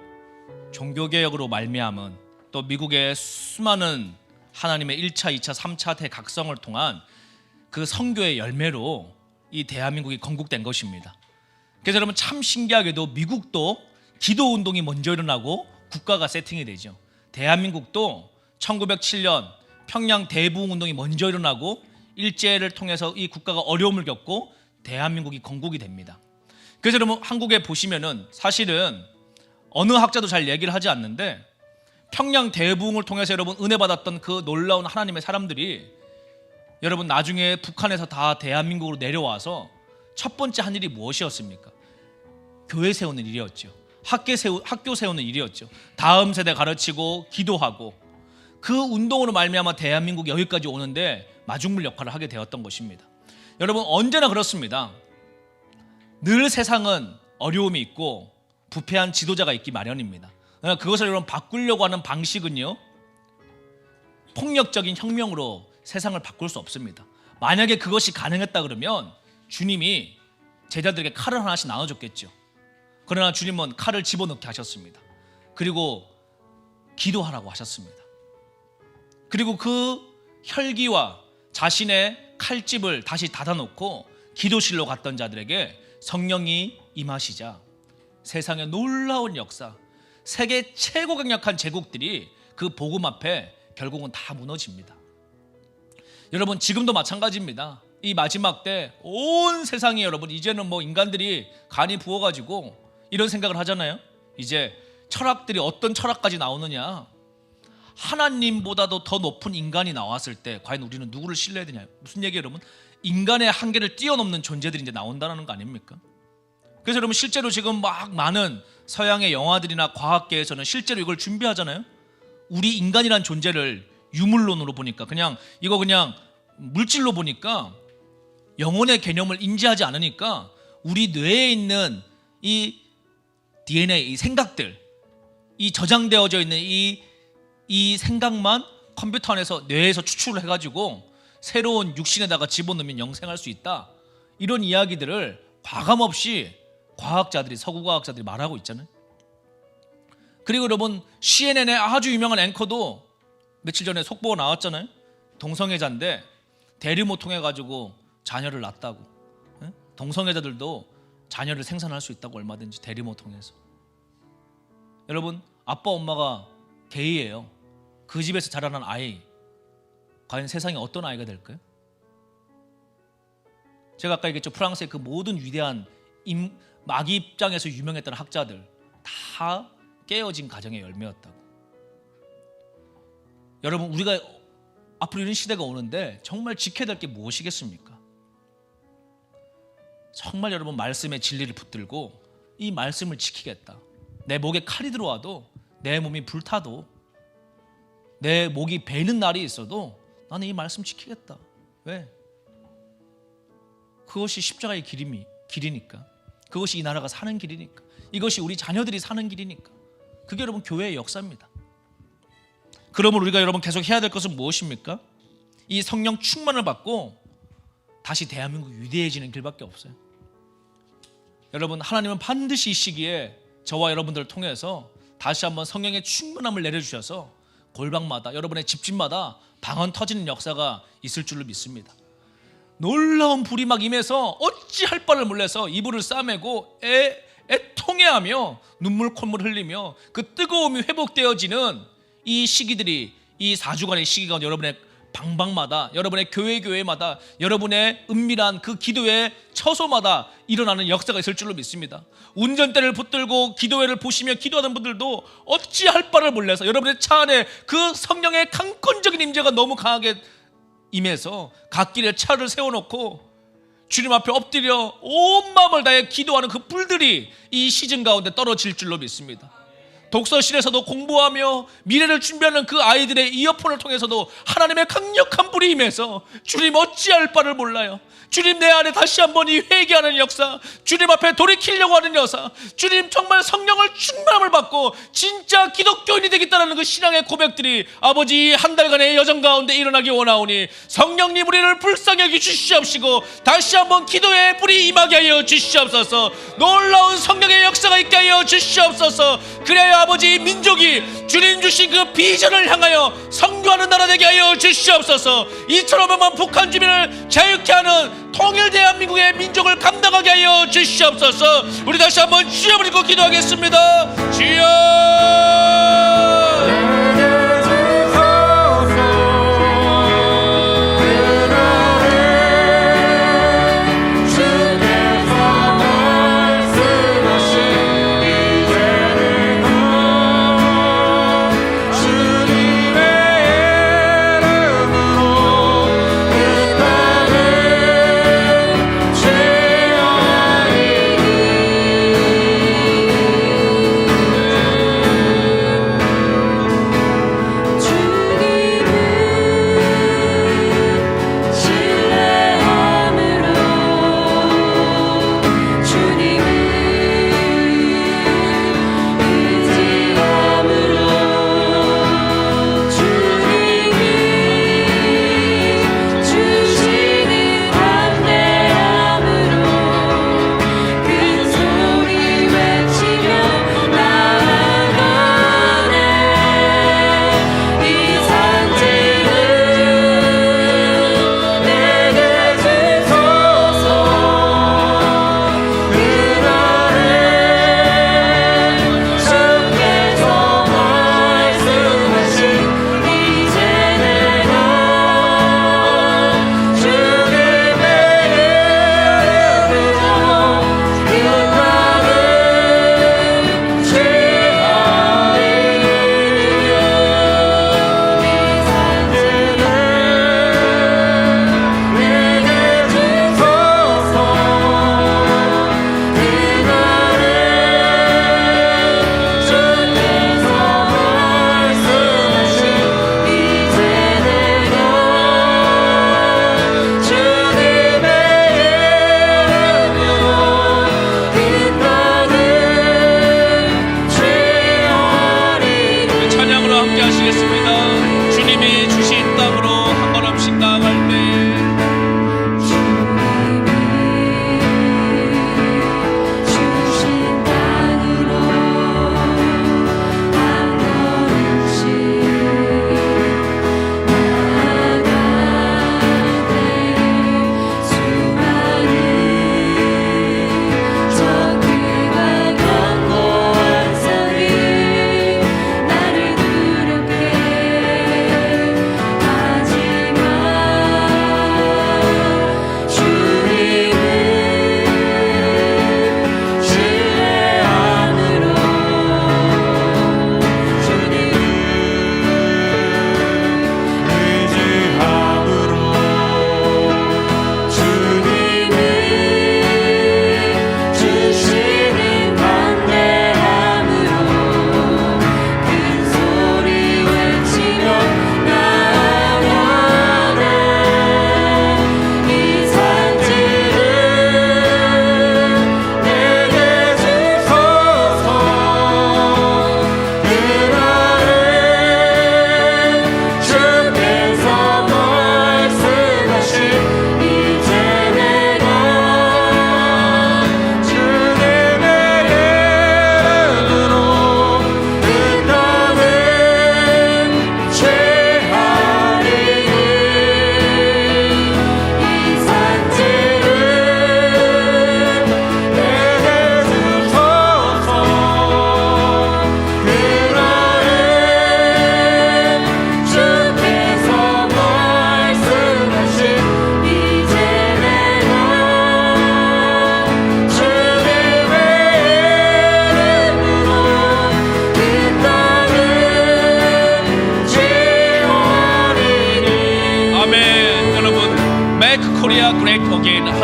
[SPEAKER 1] 종교개혁으로 말미암은, 또 미국의 수많은 하나님의 1차, 2차, 3차 대각성을 통한 그 선교의 열매로 이 대한민국이 건국된 것입니다. 그래서 여러분, 참 신기하게도 미국도 기도운동이 먼저 일어나고 국가가 세팅이 되죠. 대한민국도 1907년 평양 대부흥운동이 먼저 일어나고 일제를 통해서 이 국가가 어려움을 겪고 대한민국이 건국이 됩니다. 그래서 여러분, 한국에 보시면은 사실은 어느 학자도 잘 얘기를 하지 않는데, 평양 대부흥을 통해서 여러분 은혜 받았던 그 놀라운 하나님의 사람들이 여러분 나중에 북한에서 다 대한민국으로 내려와서 첫 번째 한 일이 무엇이었습니까? 교회 세우는 일이었죠. 학교 세우는 일이었죠. 다음 세대 가르치고 기도하고, 그 운동으로 말미암아 대한민국이 여기까지 오는데 마중물 역할을 하게 되었던 것입니다. 여러분, 언제나 그렇습니다. 늘 세상은 어려움이 있고 부패한 지도자가 있기 마련입니다. 그것을 여러분 바꾸려고 하는 방식은요, 폭력적인 혁명으로 세상을 바꿀 수 없습니다. 만약에 그것이 가능했다 그러면 주님이 제자들에게 칼을 하나씩 나눠줬겠죠. 그러나 주님은 칼을 집어넣게 하셨습니다. 그리고 기도하라고 하셨습니다. 그리고 그 혈기와 자신의 칼집을 다시 닫아놓고 기도실로 갔던 자들에게 성령이 임하시자 세상의 놀라운 역사, 세계 최고 강력한 제국들이 그 복음 앞에 결국은 다 무너집니다. 여러분, 지금도 마찬가지입니다. 이 마지막 때 온 세상이 여러분 이제는 뭐 인간들이 간이 부어가지고 이런 생각을 하잖아요. 이제 철학들이 어떤 철학까지 나오느냐, 하나님보다도 더 높은 인간이 나왔을 때 과연 우리는 누구를 신뢰해야 되냐. 무슨 얘기예요 여러분? 인간의 한계를 뛰어넘는 존재들이 이제 나온다는 거 아닙니까? 그래서 여러분, 실제로 지금 막 많은 서양의 영화들이나 과학계에서는 실제로 이걸 준비하잖아요. 우리 인간이란 존재를 유물론으로 보니까, 그냥 물질로 보니까 영혼의 개념을 인지하지 않으니까 우리 뇌에 있는 이 DNA, 이 생각들, 이 저장되어져 있는 이 생각만 컴퓨터 안에서 뇌에서 추출을 해가지고 새로운 육신에다가 집어넣으면 영생할 수 있다, 이런 이야기들을 과감없이 과학자들이, 서구 과학자들이 말하고 있잖아요. 그리고 여러분, CNN의 아주 유명한 앵커도 며칠 전에 속보가 나왔잖아요. 동성애자인데 대리모 통해 가지고 자녀를 낳았다고. 동성애자들도 자녀를 생산할 수 있다고, 얼마든지 대리모 통해서. 여러분, 아빠 엄마가 게이예요. 그 집에서 자라난 아이, 과연 세상에 어떤 아이가 될까요? 제가 아까 얘기했죠. 프랑스의 그 모든 위대한 마귀 입장에서 유명했던 학자들 다 깨어진 가정의 열매였다고. 여러분, 우리가 앞으로 이런 시대가 오는데 정말 지켜야 될 게 무엇이겠습니까? 정말 여러분, 말씀의 진리를 붙들고 이 말씀을 지키겠다. 내 목에 칼이 들어와도, 내 몸이 불타도, 내 목이 베는 날이 있어도 나는 이 말씀 지키겠다. 왜? 그것이 십자가의 길이니까. 그것이 이 나라가 사는 길이니까. 이것이 우리 자녀들이 사는 길이니까. 그게 여러분 교회의 역사입니다. 그러므로 우리가 여러분 계속 해야 될 것은 무엇입니까? 이 성령 충만을 받고 다시 대한민국 위대해지는 길밖에 없어요. 여러분, 하나님은 반드시 이 시기에 저와 여러분들을 통해서 다시 한번 성령의 충만함을 내려주셔서 골방마다, 여러분의 집집마다 방언 터지는 역사가 있을 줄로 믿습니다. 놀라운 불이 막 임해서 어찌할 바를 몰라서 이불을 싸매고 애통해하며 눈물 콧물 흘리며 그 뜨거움이 회복되어지는 이 시기들이, 이 4주간의 시기가 여러분의 방방마다, 여러분의 교회마다, 여러분의 은밀한 그 기도의 처소마다 일어나는 역사가 있을 줄로 믿습니다. 운전대를 붙들고 기도회를 보시며 기도하는 분들도 어찌할 바를 몰라서 여러분의 차 안에 그 성령의 강권적인 임재가 너무 강하게 임해서 갓길에 차를 세워놓고 주님 앞에 엎드려 온 마음을 다해 기도하는 그 불들이 이 시즌 가운데 떨어질 줄로 믿습니다. 독서실에서도 공부하며 미래를 준비하는 그 아이들의 이어폰을 통해서도 하나님의 강력한 불이 임해서 주님 어찌할 바를 몰라요. 주님 내 안에 다시 한번 이 회개하는 역사, 주님 앞에 돌이키려고 하는 역사, 주님 정말 성령을 충만함을 받고 진짜 기독교인이 되겠다는 그 신앙의 고백들이 아버지 한 달간의 여정 가운데 일어나기 원하오니 성령님 우리를 불쌍히 여기 주시옵시고 다시 한번 기도의 불이 임하게 하여 주시옵소서. 놀라운 성령의 역사가 있게 하여 주시옵소서. 그래야 아버지 민족이 주님 주신 그 비전을 향하여 선교하는 나라 되게 하여 주시옵소서. 이처럼만 북한 주민을 자유케 하는 통일 대한민국의 민족을 감당하게 하여 주시옵소서. 우리 다시 한번 주여 부르고 기도하겠습니다. 주여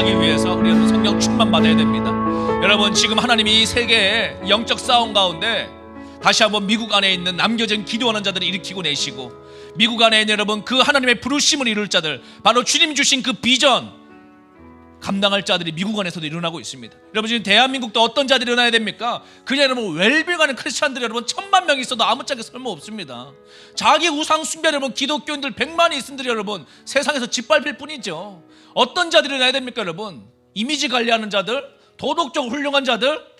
[SPEAKER 1] 하기 위해서 우리는 성령 충만 받아야 됩니다. 여러분, 지금 하나님이 이 세계의 영적 싸움 가운데 다시 한번 미국 안에 있는 남겨진 기도하는 자들을 일으키고 내시고, 미국 안에 있는 여러분 그 하나님의 부르심을 이룰 자들, 바로 주님 주신 그 비전 감당할 자들이 미국 안에서도 일어나고 있습니다. 여러분 지금 대한민국도 어떤 자들이 일어나야 됩니까? 그냥 여러분 웰빙하는 크리스찬들이 여러분 1000만 명 있어도 아무짝에 쓸모없습니다. 자기 우상 숭배 여러분 기독교인들 100만이 있은들 여러분 세상에서 짓밟힐 뿐이죠. 어떤 자들이 일어나야 됩니까 여러분? 이미지 관리하는 자들? 도덕적으로 훌륭한 자들?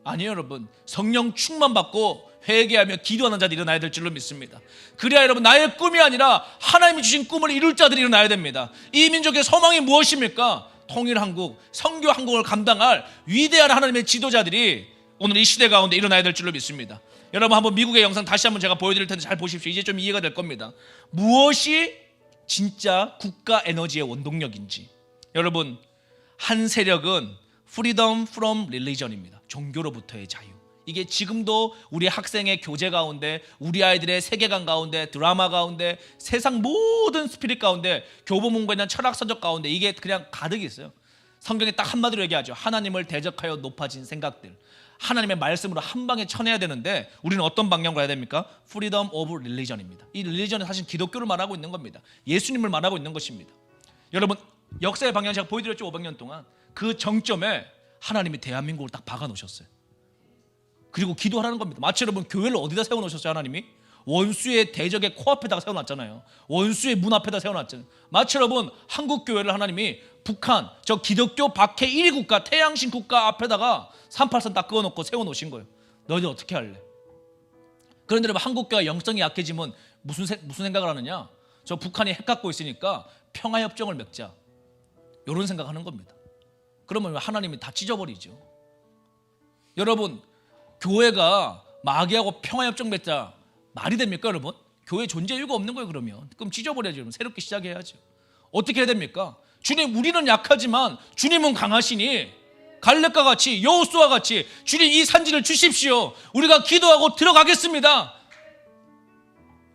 [SPEAKER 1] 아니에요 여러분. 성령 충만 받고 회개하며 기도하는 자들이 일어나야 될 줄로 믿습니다. 그래야 여러분 나의 꿈이 아니라 하나님이 주신 꿈을 이룰 자들이 일어나야 됩니다. 이 민족의 소망이 무엇입니까? 통일한국, 선교한국을 감당할 위대한 하나님의 지도자들이 오늘 이 시대 가운데 일어나야 될 줄로 믿습니다. 여러분 한번 미국의 영상 다시 한번 제가 보여드릴 텐데 잘 보십시오. 이제 좀 이해가 될 겁니다. 무엇이 진짜 국가 에너지의 원동력인지. 여러분 한 세력은 freedom from religion입니다. 종교로부터의 자유. 이게 지금도 우리 학생의 교재 가운데, 우리 아이들의 세계관 가운데, 드라마 가운데, 세상 모든 스피릿 가운데, 교보문고에 있는 철학 서적 가운데 이게 그냥 가득 있어요. 성경에 딱 한마디로 얘기하죠. 하나님을 대적하여 높아진 생각들, 하나님의 말씀으로 한 방에 쳐내야 되는데 우리는 어떤 방향으로 해야 됩니까? Freedom of Religion입니다. 이 릴리전은 사실 기독교를 말하고 있는 겁니다. 예수님을 말하고 있는 것입니다. 여러분 역사의 방향 제가 보여드렸죠. 500년 동안 그 정점에 하나님이 대한민국을 딱 박아놓으셨어요. 그리고 기도하라는 겁니다. 마치 여러분 교회를 어디다 세워놓으셨어요? 하나님이 원수의 대적의 코앞에다가 세워놨잖아요. 원수의 문 앞에다 세워놨잖아요. 마치 여러분 한국 교회를 하나님이 북한 저 기독교 박해 1위 국가 태양신 국가 앞에다가 38선 딱 그어놓고 세워놓으신 거예요. 너희들 어떻게 할래? 그런데 여러분 한국 교회가 영성이 약해지면 무슨 생각을 하느냐? 저 북한이 핵 갖고 있으니까 평화협정을 맺자, 이런 생각하는 겁니다. 그러면 하나님이 다 찢어버리죠. 여러분 교회가 마귀하고 평화협정 맺자 말이 됩니까 여러분? 교회 존재 이유가 없는 거예요. 그럼 찢어버려야죠. 그럼 새롭게 시작해야죠. 어떻게 해야 됩니까? 주님 우리는 약하지만 주님은 강하시니 갈렙과 같이 여호수아와 같이 주님 이 산지를 주십시오. 우리가 기도하고 들어가겠습니다.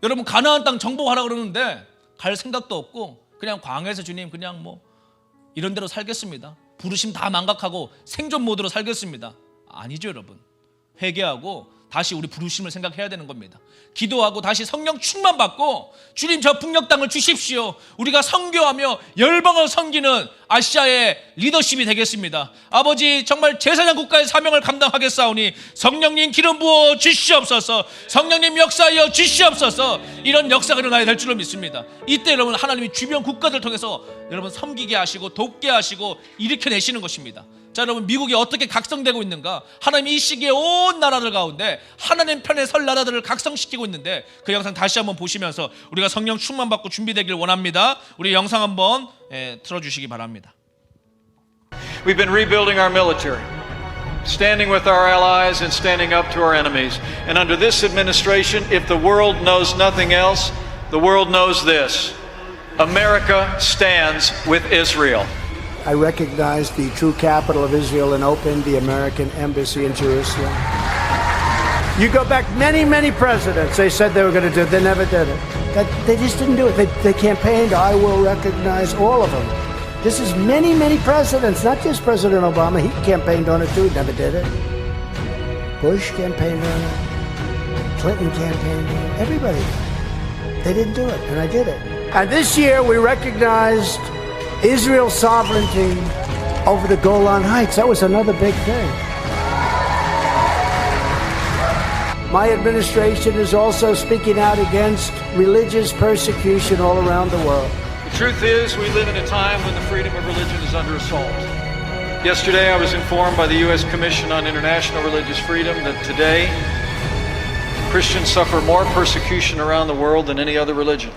[SPEAKER 1] 여러분 가나안 땅 정복하라 그러는데 갈 생각도 없고 그냥 광야에서 주님 그냥 뭐 이런 대로 살겠습니다. 부르심 다 망각하고 생존 모드로 살겠습니다. 아니죠 여러분. 회개하고 다시 우리 부르심을 생각해야 되는 겁니다. 기도하고 다시 성령 충만 받고 주님 저 북녘 땅을 주십시오. 우리가 선교하며 열방을 섬기는 아시아의 리더십이 되겠습니다. 아버지 정말 제사장 국가의 사명을 감당하겠사오니 성령님 기름 부어 주시옵소서. 성령님 역사하여 주시옵소서. 이런 역사가 일어나야 될 줄로 믿습니다. 이때 여러분 하나님이 주변 국가들 통해서 여러분 섬기게 하시고 돕게 하시고 일으켜내시는 것입니다. 자 여러분 미국이 어떻게 각성되고 있는가? 하나님이 이 시기에 온 나라들 가운데 하나님 편에 설 나라들을 각성시키고 있는데 그 영상 다시 한번 보시면서 우리가 성령 충만 받고 준비되길 원합니다. 우리 영상 한번 틀어주시기 바랍니다.
[SPEAKER 2] We've been rebuilding our military, standing with our allies and standing up to our enemies. And under this administration, if the world knows nothing else, the world knows this: America stands with Israel.
[SPEAKER 3] I recognized the true capital of Israel and opened the American embassy in Jerusalem. You go back many, many presidents, they said they were going to do it. They never did it. They just didn't do it. They campaigned, I will recognize all of them. This is many, many presidents, not just President Obama. He campaigned on it too, never did it. Bush campaigned on it. Clinton campaigned on it. Everybody. They didn't do it, and I did it. And this year we recognized Israel's sovereignty over the Golan Heights. That was another big thing. My administration is also speaking out against religious persecution all around the world.
[SPEAKER 2] The truth is, we live in a time when the freedom of religion is under assault. Yesterday, I was informed by the U.S. Commission on International Religious Freedom that today, Christians suffer more persecution around the world than any other religion.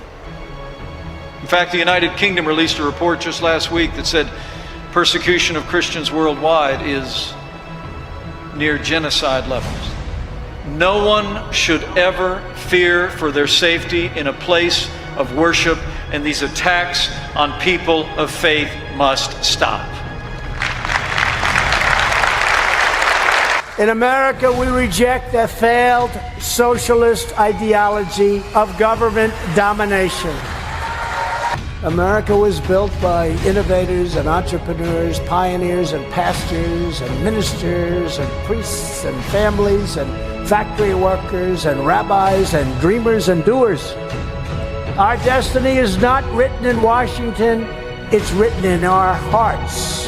[SPEAKER 2] In fact, the United Kingdom released a report just last week that said persecution of Christians worldwide is near genocide levels. No one should ever fear for their safety in a place of worship, and these attacks on people of faith must stop.
[SPEAKER 3] In America, we reject the failed socialist ideology of government domination. America was built by innovators and entrepreneurs, pioneers and pastors and ministers and priests and families and factory workers and rabbis and dreamers and doers. Our destiny is not written in Washington, it's written in our hearts.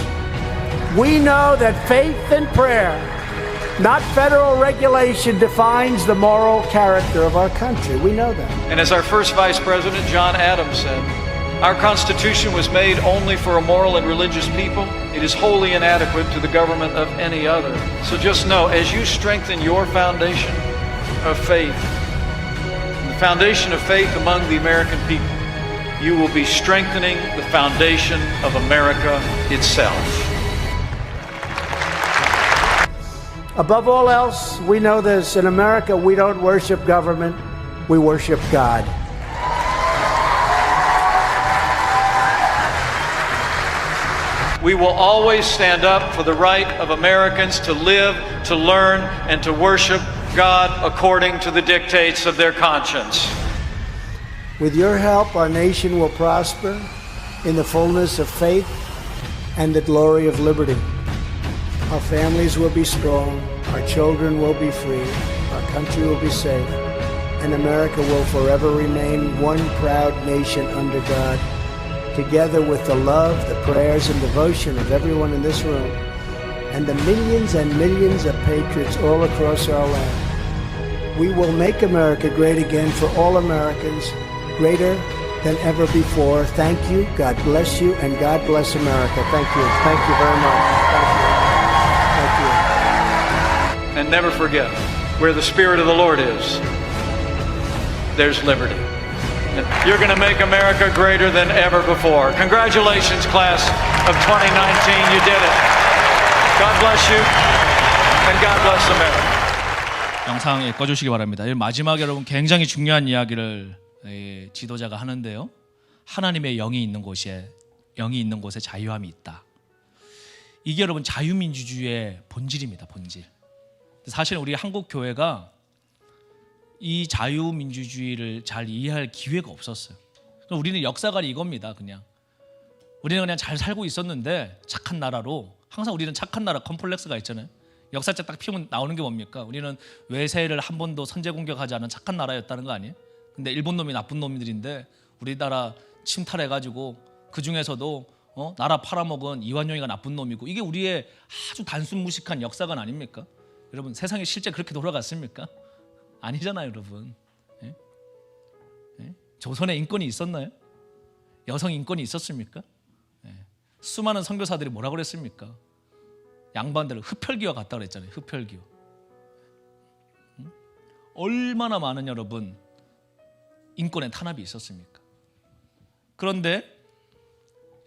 [SPEAKER 3] We know that faith and prayer, not federal regulation, defines the moral character of our country. We know that.
[SPEAKER 2] And as our first Vice President, John Adams, said, our Constitution was made only for a moral and religious people. It is wholly inadequate to the government of any other. So just know, as you strengthen your foundation of faith, the foundation of faith among the American people, you will be strengthening the foundation of America itself.
[SPEAKER 3] Above all else, we know this. In America, we don't worship government, we worship God.
[SPEAKER 2] We will always stand up for the right of Americans to live, to learn, and to worship God according to the dictates of their conscience.
[SPEAKER 3] With your help, our nation will prosper in the fullness of faith and the glory of liberty. Our families will be strong, our children will be free, our country will be safe, and America will forever remain one proud nation under God. Together with the love, the prayers, and devotion of everyone in this room, and the millions and millions of patriots all across our land, we will make America great again for all Americans, greater than ever before. Thank you, God bless you, and God bless America. Thank you. Thank you very much. Thank you. Thank you.
[SPEAKER 2] And never forget, where the Spirit of the Lord is, there's liberty. You're going to make America greater than ever before. Congratulations, class of 2019. You did it. God bless you, and God bless America.
[SPEAKER 1] 영상 꺼주시기 바랍니다. 마지막에 여러분 굉장히 중요한 이야기를 지도자가 하는데요. 하나님의 영이 있는 곳에 자유함이 있다. 이게 여러분 자유민주주의의 본질입니다. 본질. 사실 우리 한국 교회가 이 자유민주주의를 잘 이해할 기회가 없었어요. 우리는 역사가 이겁니다. 우리는 그냥 잘 살고 있었는데 착한 나라로, 항상 우리는 착한 나라 컴플렉스가 있잖아요. 역사책 딱 피우면 나오는 게 뭡니까? 우리는 외세를 한 번도 선제 공격하지 않은 착한 나라였다는 거 아니에요? 근데 일본 놈이 나쁜 놈들인데 우리나라 침탈해가지고 그 중에서도 나라 팔아먹은 이완용이가 나쁜 놈이고, 이게 우리의 아주 단순 무식한 역사관 아닙니까? 여러분, 세상이 실제 그렇게 돌아갔습니까? 아니잖아요, 여러분. 예? 예? 조선에 인권이 있었나요? 여성 인권이 있었습니까? 예. 수많은 선교사들이 뭐라고 그랬습니까? 양반들을 흡혈귀와 같다 그랬잖아요. 흡혈귀. 얼마나 많은 여러분 인권의 탄압이 있었습니까? 그런데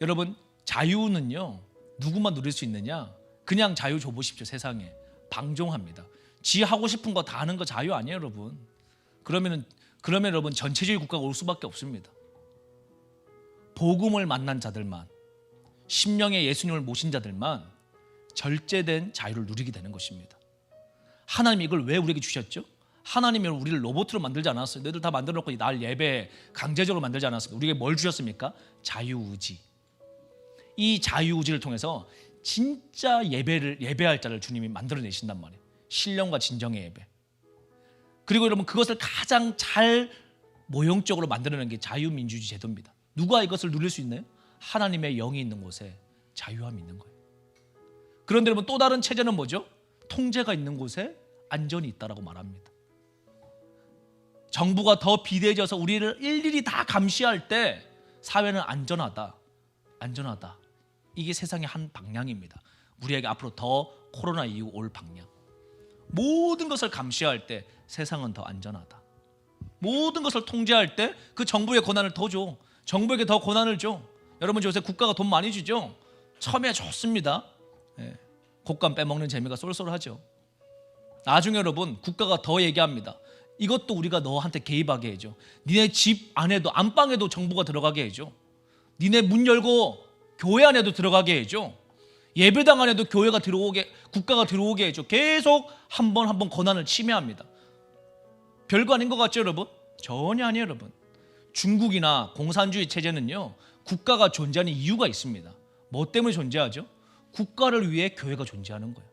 [SPEAKER 1] 여러분, 자유는요, 누구만 누릴 수 있느냐? 그냥 자유 줘보십시오. 세상에 방종합니다. 지 하고 싶은 거 다 하는 거 자유 아니에요, 여러분. 그러면 여러분 전체주의 국가가 올 수밖에 없습니다. 복음을 만난 자들만, 심령의 예수님을 모신 자들만 절제된 자유를 누리게 되는 것입니다. 하나님이 이걸 왜 우리에게 주셨죠? 하나님이 우리를 로봇으로 만들지 않았어요. 너희들 다 만들어 놓고 날 예배 강제적으로 만들지 않았습니다. 우리에게 뭘 주셨습니까? 자유의지. 이 자유의지를 통해서 진짜 예배할 자를 주님이 만들어내신단 말이에요. 신령과 진정의 예배. 그리고 여러분, 그것을 가장 잘 모형적으로 만들어내는 게 자유민주주의 제도입니다. 누가 이것을 누릴 수 있나요? 하나님의 영이 있는 곳에 자유함이 있는 거예요. 그런데 여러분, 또 다른 체제는 뭐죠? 통제가 있는 곳에 안전이 있다라고 말합니다. 정부가 더 비대해져서 우리를 일일이 다 감시할 때 사회는 안전하다. 이게 세상의 한 방향입니다. 우리에게 앞으로 더 코로나 이후 올 방향. 모든 것을 감시할 때 세상은 더 안전하다. 모든 것을 통제할 때 그 정부의 권한을 더 줘. 정부에게 더 권한을 줘. 여러분, 요새 국가가 돈 많이 주죠? 처음에 좋습니다. 곶감 빼먹는 재미가 쏠쏠하죠. 나중에 여러분, 국가가 더 얘기합니다. 이것도 우리가 너한테 개입하게 해줘. 니네 집 안에도, 안방에도 정부가 들어가게 해줘. 니네 문 열고 교회 안에도 들어가게 해줘. 예배당 안에도 국가가 들어오게 해줘. 계속 한 번 권한을 침해합니다. 별거 아닌 것 같죠, 여러분? 전혀 아니에요, 여러분. 중국이나 공산주의 체제는요, 국가가 존재하는 이유가 있습니다. 뭐 때문에 존재하죠? 국가를 위해 교회가 존재하는 거예요.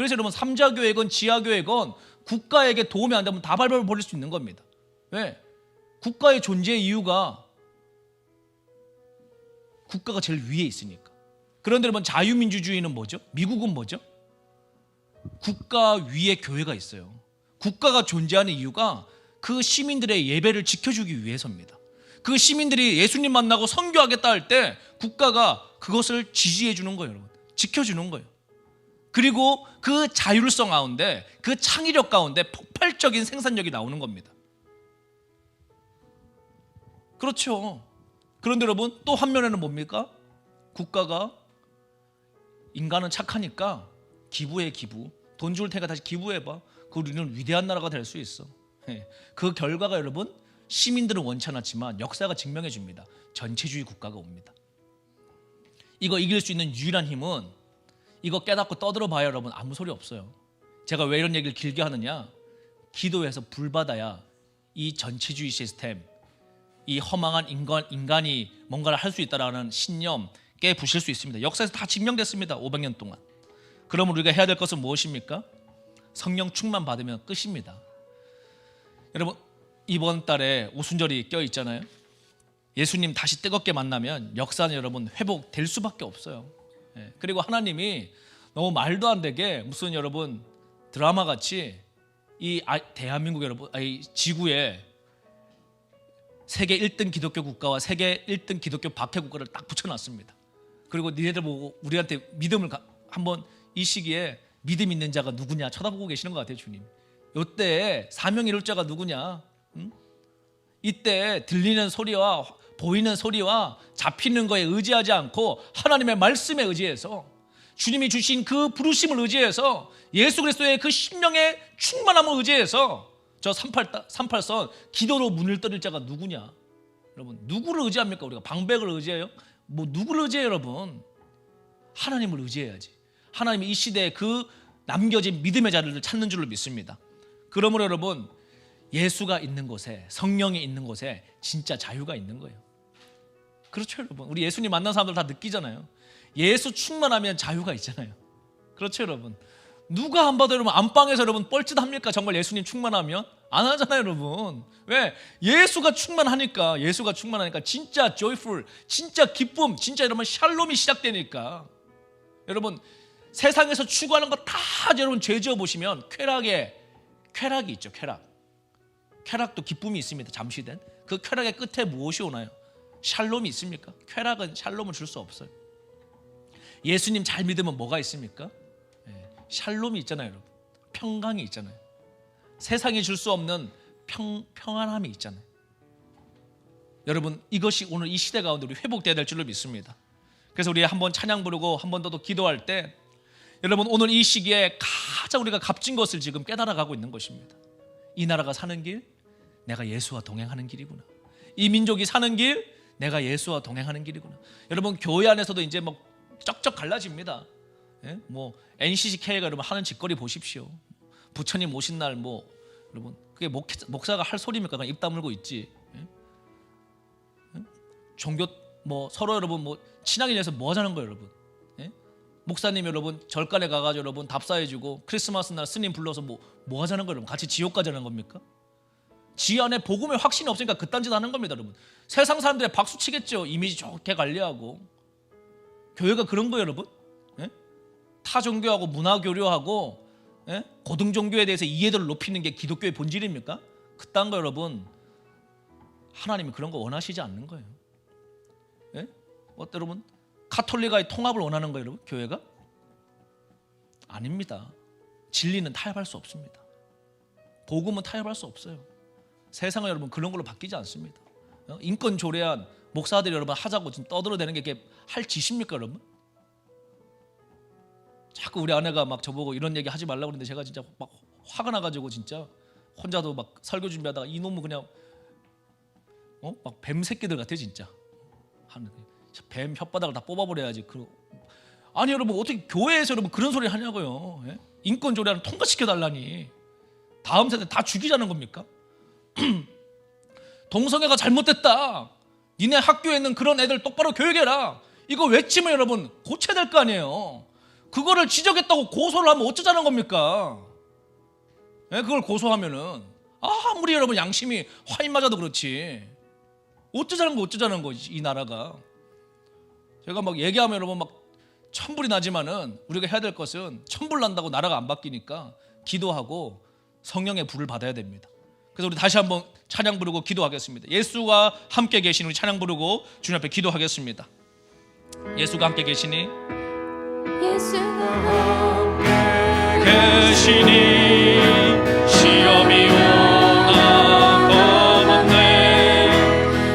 [SPEAKER 1] 그래서 여러분 삼자교회건 지하교회건 국가에게 도움이 안 되면 다 발벌 벌릴 수 있는 겁니다. 왜? 국가의 존재의 이유가 국가가 제일 위에 있으니까. 그런데 여러분 자유민주주의는 뭐죠? 미국은 뭐죠? 국가 위에 교회가 있어요. 국가가 존재하는 이유가 그 시민들의 예배를 지켜주기 위해서입니다. 그 시민들이 예수님 만나고 선교하겠다 할 때 국가가 그것을 지지해 주는 거예요, 여러분. 지켜주는 거예요. 그리고 그 자율성 가운데, 그 창의력 가운데 폭발적인 생산력이 나오는 겁니다. 그렇죠. 그런데 여러분 또 한면에는 뭡니까? 국가가 인간은 착하니까 기부해, 기부. 돈 줄 테니까 다시 기부해봐. 그 우리는 위대한 나라가 될 수 있어. 그 결과가 여러분 시민들은 원치 않았지만 역사가 증명해 줍니다. 전체주의 국가가 옵니다. 이거 이길 수 있는 유일한 힘은 이거 깨닫고 떠들어 봐야 여러분 아무 소리 없어요. 제가 왜 이런 얘기를 길게 하느냐? 기도해서 불 받아야 이 전체주의 시스템, 이 허망한 인간이 뭔가를 할 수 있다라는 신념 깨부실 수 있습니다. 역사에서 다 증명됐습니다. 500년 동안. 그럼 우리가 해야 될 것은 무엇입니까? 성령 충만 받으면 끝입니다. 여러분 이번 달에 오순절이 껴 있잖아요. 예수님 다시 뜨겁게 만나면 역사는 여러분 회복될 수밖에 없어요. 그리고 하나님이 너무 말도 안 되게 무슨 여러분 드라마 같이 이 대한민국 여러분, 이 지구에 세계 1등 기독교 국가와 세계 1등 기독교 박해 국가를 딱 붙여놨습니다. 그리고 니네들 보고 우리한테 믿음을 한번 이 시기에 믿음 있는 자가 누구냐 쳐다보고 계시는 것 같아요. 주님 이때 사명이룰자가 누구냐? 이때 들리는 소리와 보이는 소리와 잡히는 거에 의지하지 않고 하나님의 말씀에 의지해서 주님이 주신 그 부르심을 의지해서 예수 그리스도의 그 심령의 충만함을 의지해서 저 38선 기도로 문을 떠릴 자가 누구냐? 여러분 누구를 의지합니까? 우리가 방백을 의지해요? 뭐 누구를 의지해요? 여러분 하나님을 의지해야지. 하나님이 이 시대에 그 남겨진 믿음의 자리를 찾는 줄로 믿습니다. 그러므로 여러분 예수가 있는 곳에, 성령이 있는 곳에 진짜 자유가 있는 거예요. 그렇죠 여러분. 우리 예수님 만난 사람들 다 느끼잖아요. 예수 충만하면 자유가 있잖아요. 그렇죠 여러분. 누가 안 봐도 여러분 안방에서 여러분 뻘짓합니까? 정말 예수님 충만하면? 안 하잖아요 여러분. 왜? 예수가 충만하니까 진짜 joyful, 진짜 기쁨, 진짜 여러분 샬롬이 시작되니까. 여러분 세상에서 추구하는 거 다 여러분 죄지어 보시면 쾌락이 있죠. 쾌락도 기쁨이 있습니다. 잠시된 그 쾌락의 끝에 무엇이 오나요? 샬롬이 있습니까? 쾌락은 샬롬을 줄 수 없어요. 예수님 잘 믿으면 뭐가 있습니까? 샬롬이 있잖아요 여러분. 평강이 있잖아요. 세상이 줄 수 없는 평안함이 있잖아요. 여러분 이것이 오늘 이 시대 가운데 우리 회복돼야 될 줄로 믿습니다. 그래서 우리 한번 찬양 부르고 한 번 더 기도할 때 여러분 오늘 이 시기에 가장 우리가 값진 것을 지금 깨달아가고 있는 것입니다. 이 나라가 사는 길, 내가 예수와 동행하는 길이구나. 이 민족이 사는 길, 내가 예수와 동행하는 길이구나. 여러분 교회 안에서도 이제 뭐 쩍쩍 갈라집니다. 뭐 NCCK가 여러분 하는 짓거리 보십시오. 부처님 오신 날 뭐 여러분 그게 목사가 할 소리입니까? 그냥 입 다물고 있지. 종교 뭐 서로 여러분 뭐 친하게 지내서 뭐 하자는 거예요 여러분? 목사님 여러분 절간에 가가지고 여러분 답사해주고 크리스마스 날 스님 불러서 뭐 하자는 거예요 여러분? 같이 지옥 가자는 겁니까? 지 안에 복음의 확신이 없으니까 그딴 짓 하는 겁니다 여러분. 세상 사람들의 박수 치겠죠. 이미지 좋게 관리하고. 교회가 그런 거예요 여러분. 타 종교하고 문화 교류하고 고등 종교에 대해서 이해도를 높이는 게 기독교의 본질입니까? 그딴 거 여러분 하나님이 그런 거 원하시지 않는 거예요. 어때 여러분? 카톨릭과의 통합을 원하는 거예요 여러분? 교회가? 아닙니다. 진리는 타협할 수 없습니다. 복음은 타협할 수 없어요. 세상은 여러분 그런 걸로 바뀌지 않습니다. 인권 조례안 목사들이 여러분 하자고 지금 떠들어대는 게 할 짓입니까 여러분? 자꾸 우리 아내가 막 저보고 이런 얘기 하지 말라고 그러는데 제가 진짜 막 화가 나가지고 진짜 혼자도 막 설교 준비하다가 이놈은 그냥 막 뱀 새끼들 같아 진짜. 뱀 혓바닥을 다 뽑아버려야지. 아니 여러분 어떻게 교회에서 여러분 그런 소리 하냐고요. 인권 조례안을 통과시켜달라니. 다음 세대 다 죽이자는 겁니까? 동성애가 잘못됐다. 니네 학교에 있는 그런 애들 똑바로 교육해라. 이거 외치면 여러분 고쳐야 될 거 아니에요. 그거를 지적했다고 고소를 하면 어쩌자는 겁니까? 예, 그걸 고소하면은 아무리 여러분 양심이 화인 맞아도 그렇지 어쩌자는 거 이 나라가. 제가 막 얘기하면 여러분 막 천불이 나지만은 우리가 해야 될 것은 천불 난다고 나라가 안 바뀌니까 기도하고 성령의 불을 받아야 됩니다. 그래서 우리 다시 한번 찬양 부르고 기도하겠습니다. 예수가 함께 계시니 우리 찬양 부르고 주님 앞에 기도하겠습니다. 예수가 함께 계시니 계시니 시험이 오나 겁없네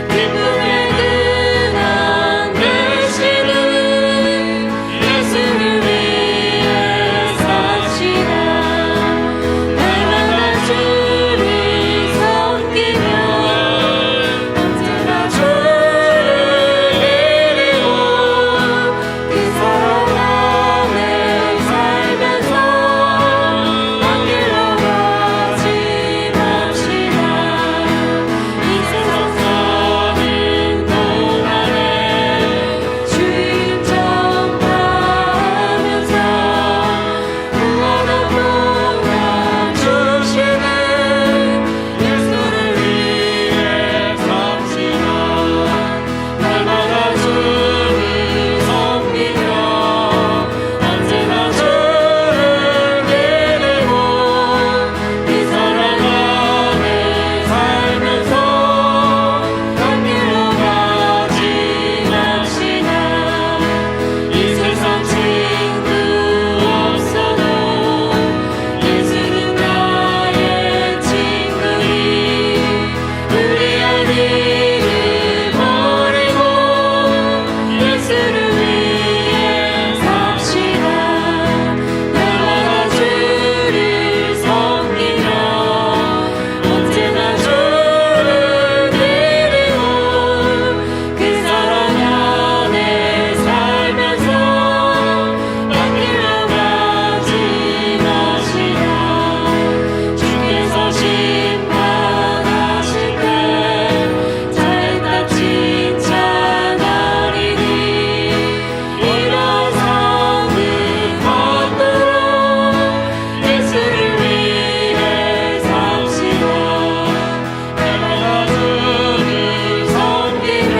[SPEAKER 4] 기쁨의 근원 되시는 예수를 위해 삽시다. 날마다 주를 섬기며 언제나 주를 이루고 그 사랑 안에 살면서 한 길로 가지 맙시다. 이 세상 사는 동안에 주님 전파하면서 무한한 평강 주시는 예수를 위해 삽시다. 날마다 주를 섬기며 언제나 주를 기리고 이 사랑 안에 살면서 한 길로 가지 맙시다. 이 세상 친구 없어도 예수는 나의 친구니 우리 아들을 버리고 예수를 위해 삽시다. 날마다 주를 섬기며 언제나 주를 기리고 그 사랑 안에 살면서 한 길로 가지 맙시다. 주께서 심판하실 때 잘했다 칭찬하리니 이런 성은 받도록 예수를 위해 삽시다. 날마다 주를 섬기며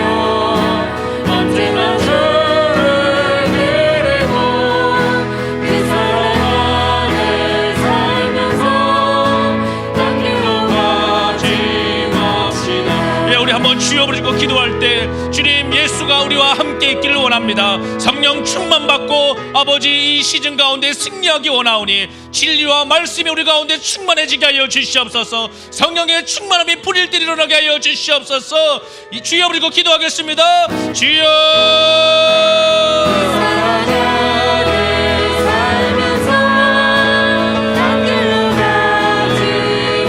[SPEAKER 4] 언제나 주를 기리고 그 사랑 안에 살면서 한 길로 가지 맙시다.
[SPEAKER 1] 예, 우리 한번 주여 부르고 기도할 때 주님 예수가 우리와 함께 있기를 원합니다. 성령 충만 받고 아버지 이 시즌 가운데 승리하기 원하오니 진리와 말씀이 우리 가운데 충만해지게 하여 주시옵소서. 성령의 충만함이 불일 때 일어나게 하여 주시옵소서. 이 주여 부르고 기도하겠습니다. 주여
[SPEAKER 4] 사랑 안에 살면서 한 길로 가지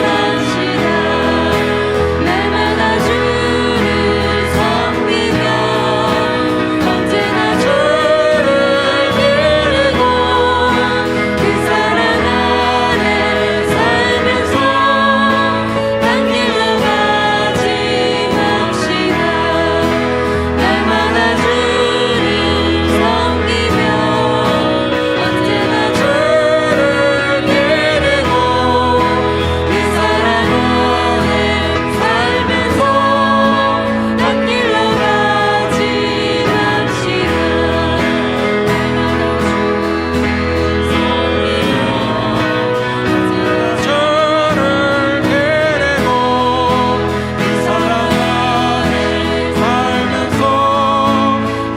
[SPEAKER 4] 맙시다. 날마다 주를 섬기며 언제나 주를 기리고 그 사랑 안에 살면서 한 길로 가지 맙시다. 날마다 주를 섬기며 언제나 주를 기리고 그 사랑 안에 살면서 한 길로 가지 맙시다. 날마다 주를 섬기며
[SPEAKER 5] 저를 데리고 그 사랑 안에 살면서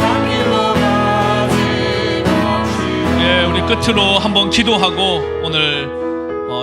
[SPEAKER 5] 한 길로 가지 맙시다.
[SPEAKER 1] 예, 우리 끝으로 한번 기도하고 오늘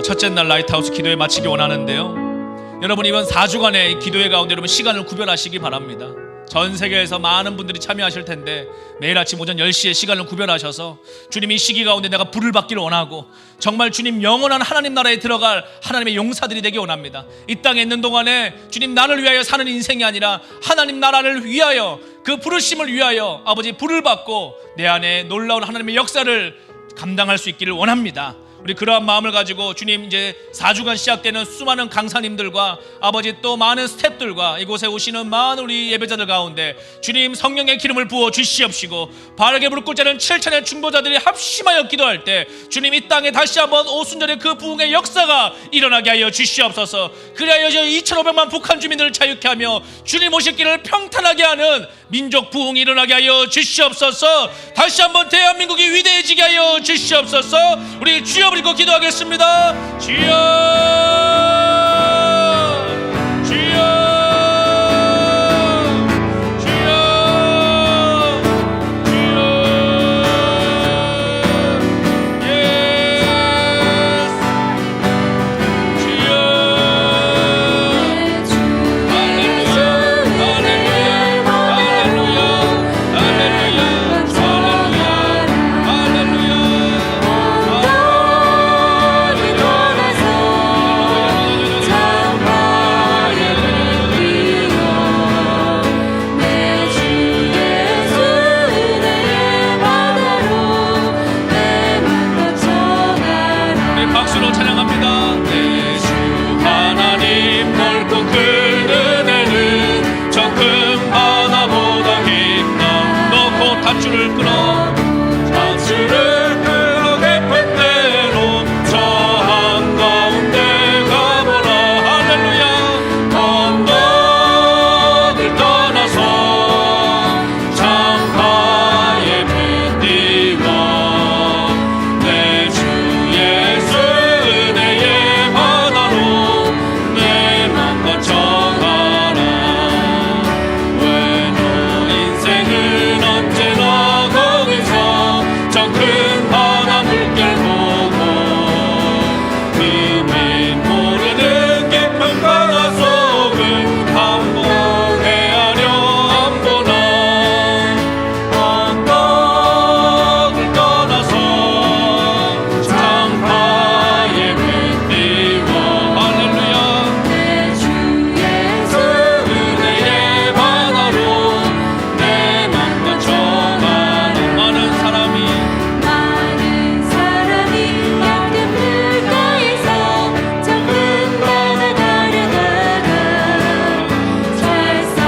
[SPEAKER 1] 첫째 날 라이트하우스 기도회 마치기 원하는데요. 여러분 이번 4주간의 기도회 가운데 여러분 시간을 구별하시기 바랍니다. 전 세계에서 많은 분들이 참여하실 텐데 매일 아침 오전 10시에 시간을 구별하셔서 주님 이 시기 가운데 내가 불을 받기를 원하고 정말 주님 영원한 하나님 나라에 들어갈 하나님의 용사들이 되기 원합니다. 이 땅에 있는 동안에 주님 나를 위하여 사는 인생이 아니라 하나님 나라를 위하여 그 부르심을 위하여 아버지 불을 받고 내 안에 놀라운 하나님의 역사를 감당할 수 있기를 원합니다. 우리 그러한 마음을 가지고 주님 이제 4주간 시작되는 수많은 강사님들과 아버지 또 많은 스태프들과 이곳에 오시는 많은 우리 예배자들 가운데 주님 성령의 기름을 부어 주시옵시고 바르게 무릎 꿇지 않은 7천의 중보자들이 합심하여 기도할 때 주님 이 땅에 다시 한번 오순절의 그 부흥의 역사가 일어나게 하여 주시옵소서. 그리하여 저 2,500만 북한 주민들을 자유케 하며 주님 오실 길을 평탄하게 하는 민족 부흥이 일어나게 하여 주시옵소서. 다시 한번 대한민국이 위대해지게 하여 주시옵소서. 우리 주여 부르고 기도하겠습니다. 주여 주여 주여 주여 예수 주여 박수로 찬양합니다. 내 주 하나님 넓고 큰 은혜는 저 큰 바다보다 깊다. 놓고 닷줄을 끊어 닷줄을 끊어 깊은 데로 저 한가운데 가보라. 할렐루야. 언덕을 떠나서 창가에 배 띄워 내 주 예수 은혜의 바다로 내 맘과 정하라. 왜 너 인생은 언제나 거기서 저 큰 바다 물결 보고 그미 모르는 깊은 바다 속을 항공해하려 안 보나. 언덕을 떠나서 창가에 배 띄워 할렐루야. 내 주 예수 은혜의 바다로 내 맘과 정하는 많은 사람이
[SPEAKER 4] 얇은 물가에서 저 큰 바다 가려다가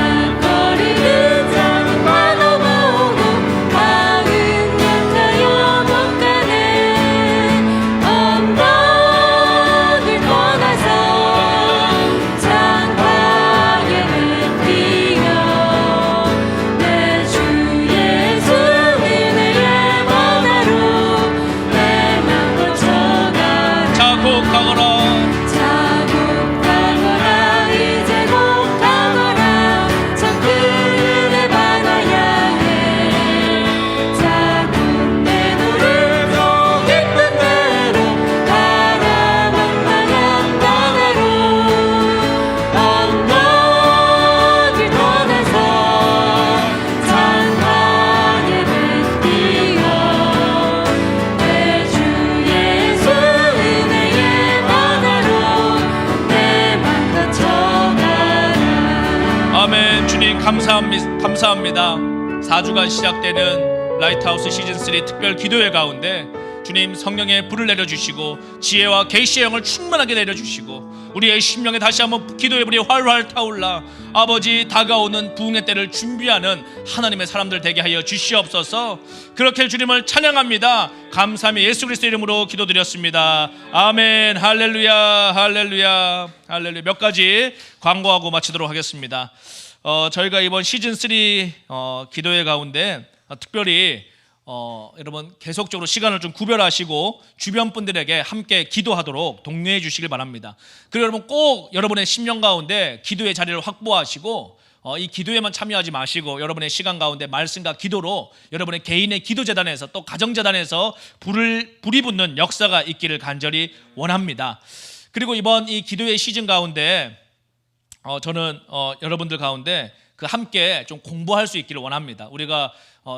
[SPEAKER 4] 찰싹거리는 작은 바다 보고 마음 약하여 못 가네. 언덕을 떠나서 창가에 배 띄어 내 주 예수 은혜의 바다로 내 맘과 정하라.
[SPEAKER 1] 자곡하거라.
[SPEAKER 4] 자곡하거라 이제 곡하거라 저 큰 은혜 바다 향해 자국 내 노래 저 깊은 데로 가라. 망망한 바다로 언덕을 떠나서 창가에 배 띄어 내 주 예수 은혜의 바다로 내 맘과 정하라.
[SPEAKER 1] 아멘. 주님 감사합니다. 4주간 시작되는 라이트하우스 시즌3 특별 기도회 가운데 주님 성령의 불을 내려주시고 지혜와 계시의 영을 충만하게 내려주시고 우리의 심령에 다시 한번 기도의 불이 활활 타올라 아버지 다가오는 부흥의 때를 준비하는 하나님의 사람들 되게 하여 주시옵소서. 그렇게 주님을 찬양합니다. 감사함이 예수 그리스도 이름으로 기도드렸습니다. 아멘. 할렐루야 할렐루야 할렐루야. 몇 가지 광고하고 마치도록 하겠습니다. 저희가 이번 시즌3 기도회 가운데 특별히 여러분 계속적으로 시간을 좀 구별하시고 주변 분들에게 함께 기도하도록 독려해 주시길 바랍니다. 그리고 여러분 꼭 여러분의 심령 가운데 기도의 자리를 확보하시고 이 기도에만 참여하지 마시고 여러분의 시간 가운데 말씀과 기도로 여러분의 개인의 기도재단에서 또 가정재단에서 불이 붙는 역사가 있기를 간절히 원합니다. 그리고 이번 이 기도의 시즌 가운데 저는 여러분들 가운데 그 함께 좀 공부할 수 있기를 원합니다. 우리가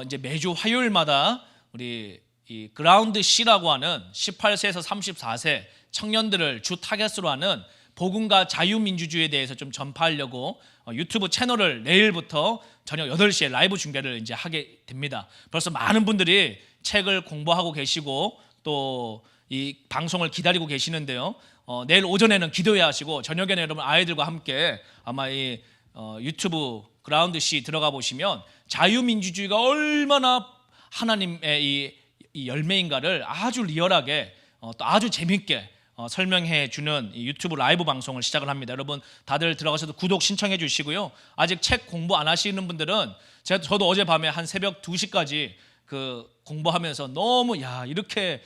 [SPEAKER 1] 이제 매주 화요일마다 우리 이 그라운드 C라고 하는 18세에서 34세 청년들을 주 타겟으로 하는 복음과 자유민주주의에 대해서 좀 전파하려고 유튜브 채널을 내일부터 저녁 8시에 라이브 중계를 이제 하게 됩니다. 벌써 많은 분들이 책을 공부하고 계시고 또 이 방송을 기다리고 계시는데요. 내일 오전에는 기도해야 하시고 저녁에는 여러분 아이들과 함께 아마 이 유튜브 그라운드 C 들어가 보시면 자유민주주의가 얼마나 하나님의 이 열매인가를 아주 리얼하게 또 아주 재밌게 설명해 주는 이 유튜브 라이브 방송을 시작을 합니다. 여러분 다들 들어가셔서 구독 신청해 주시고요. 아직 책 공부 안 하시는 분들은 저도 어젯밤에 한 새벽 2시까지 그 공부하면서 너무 이렇게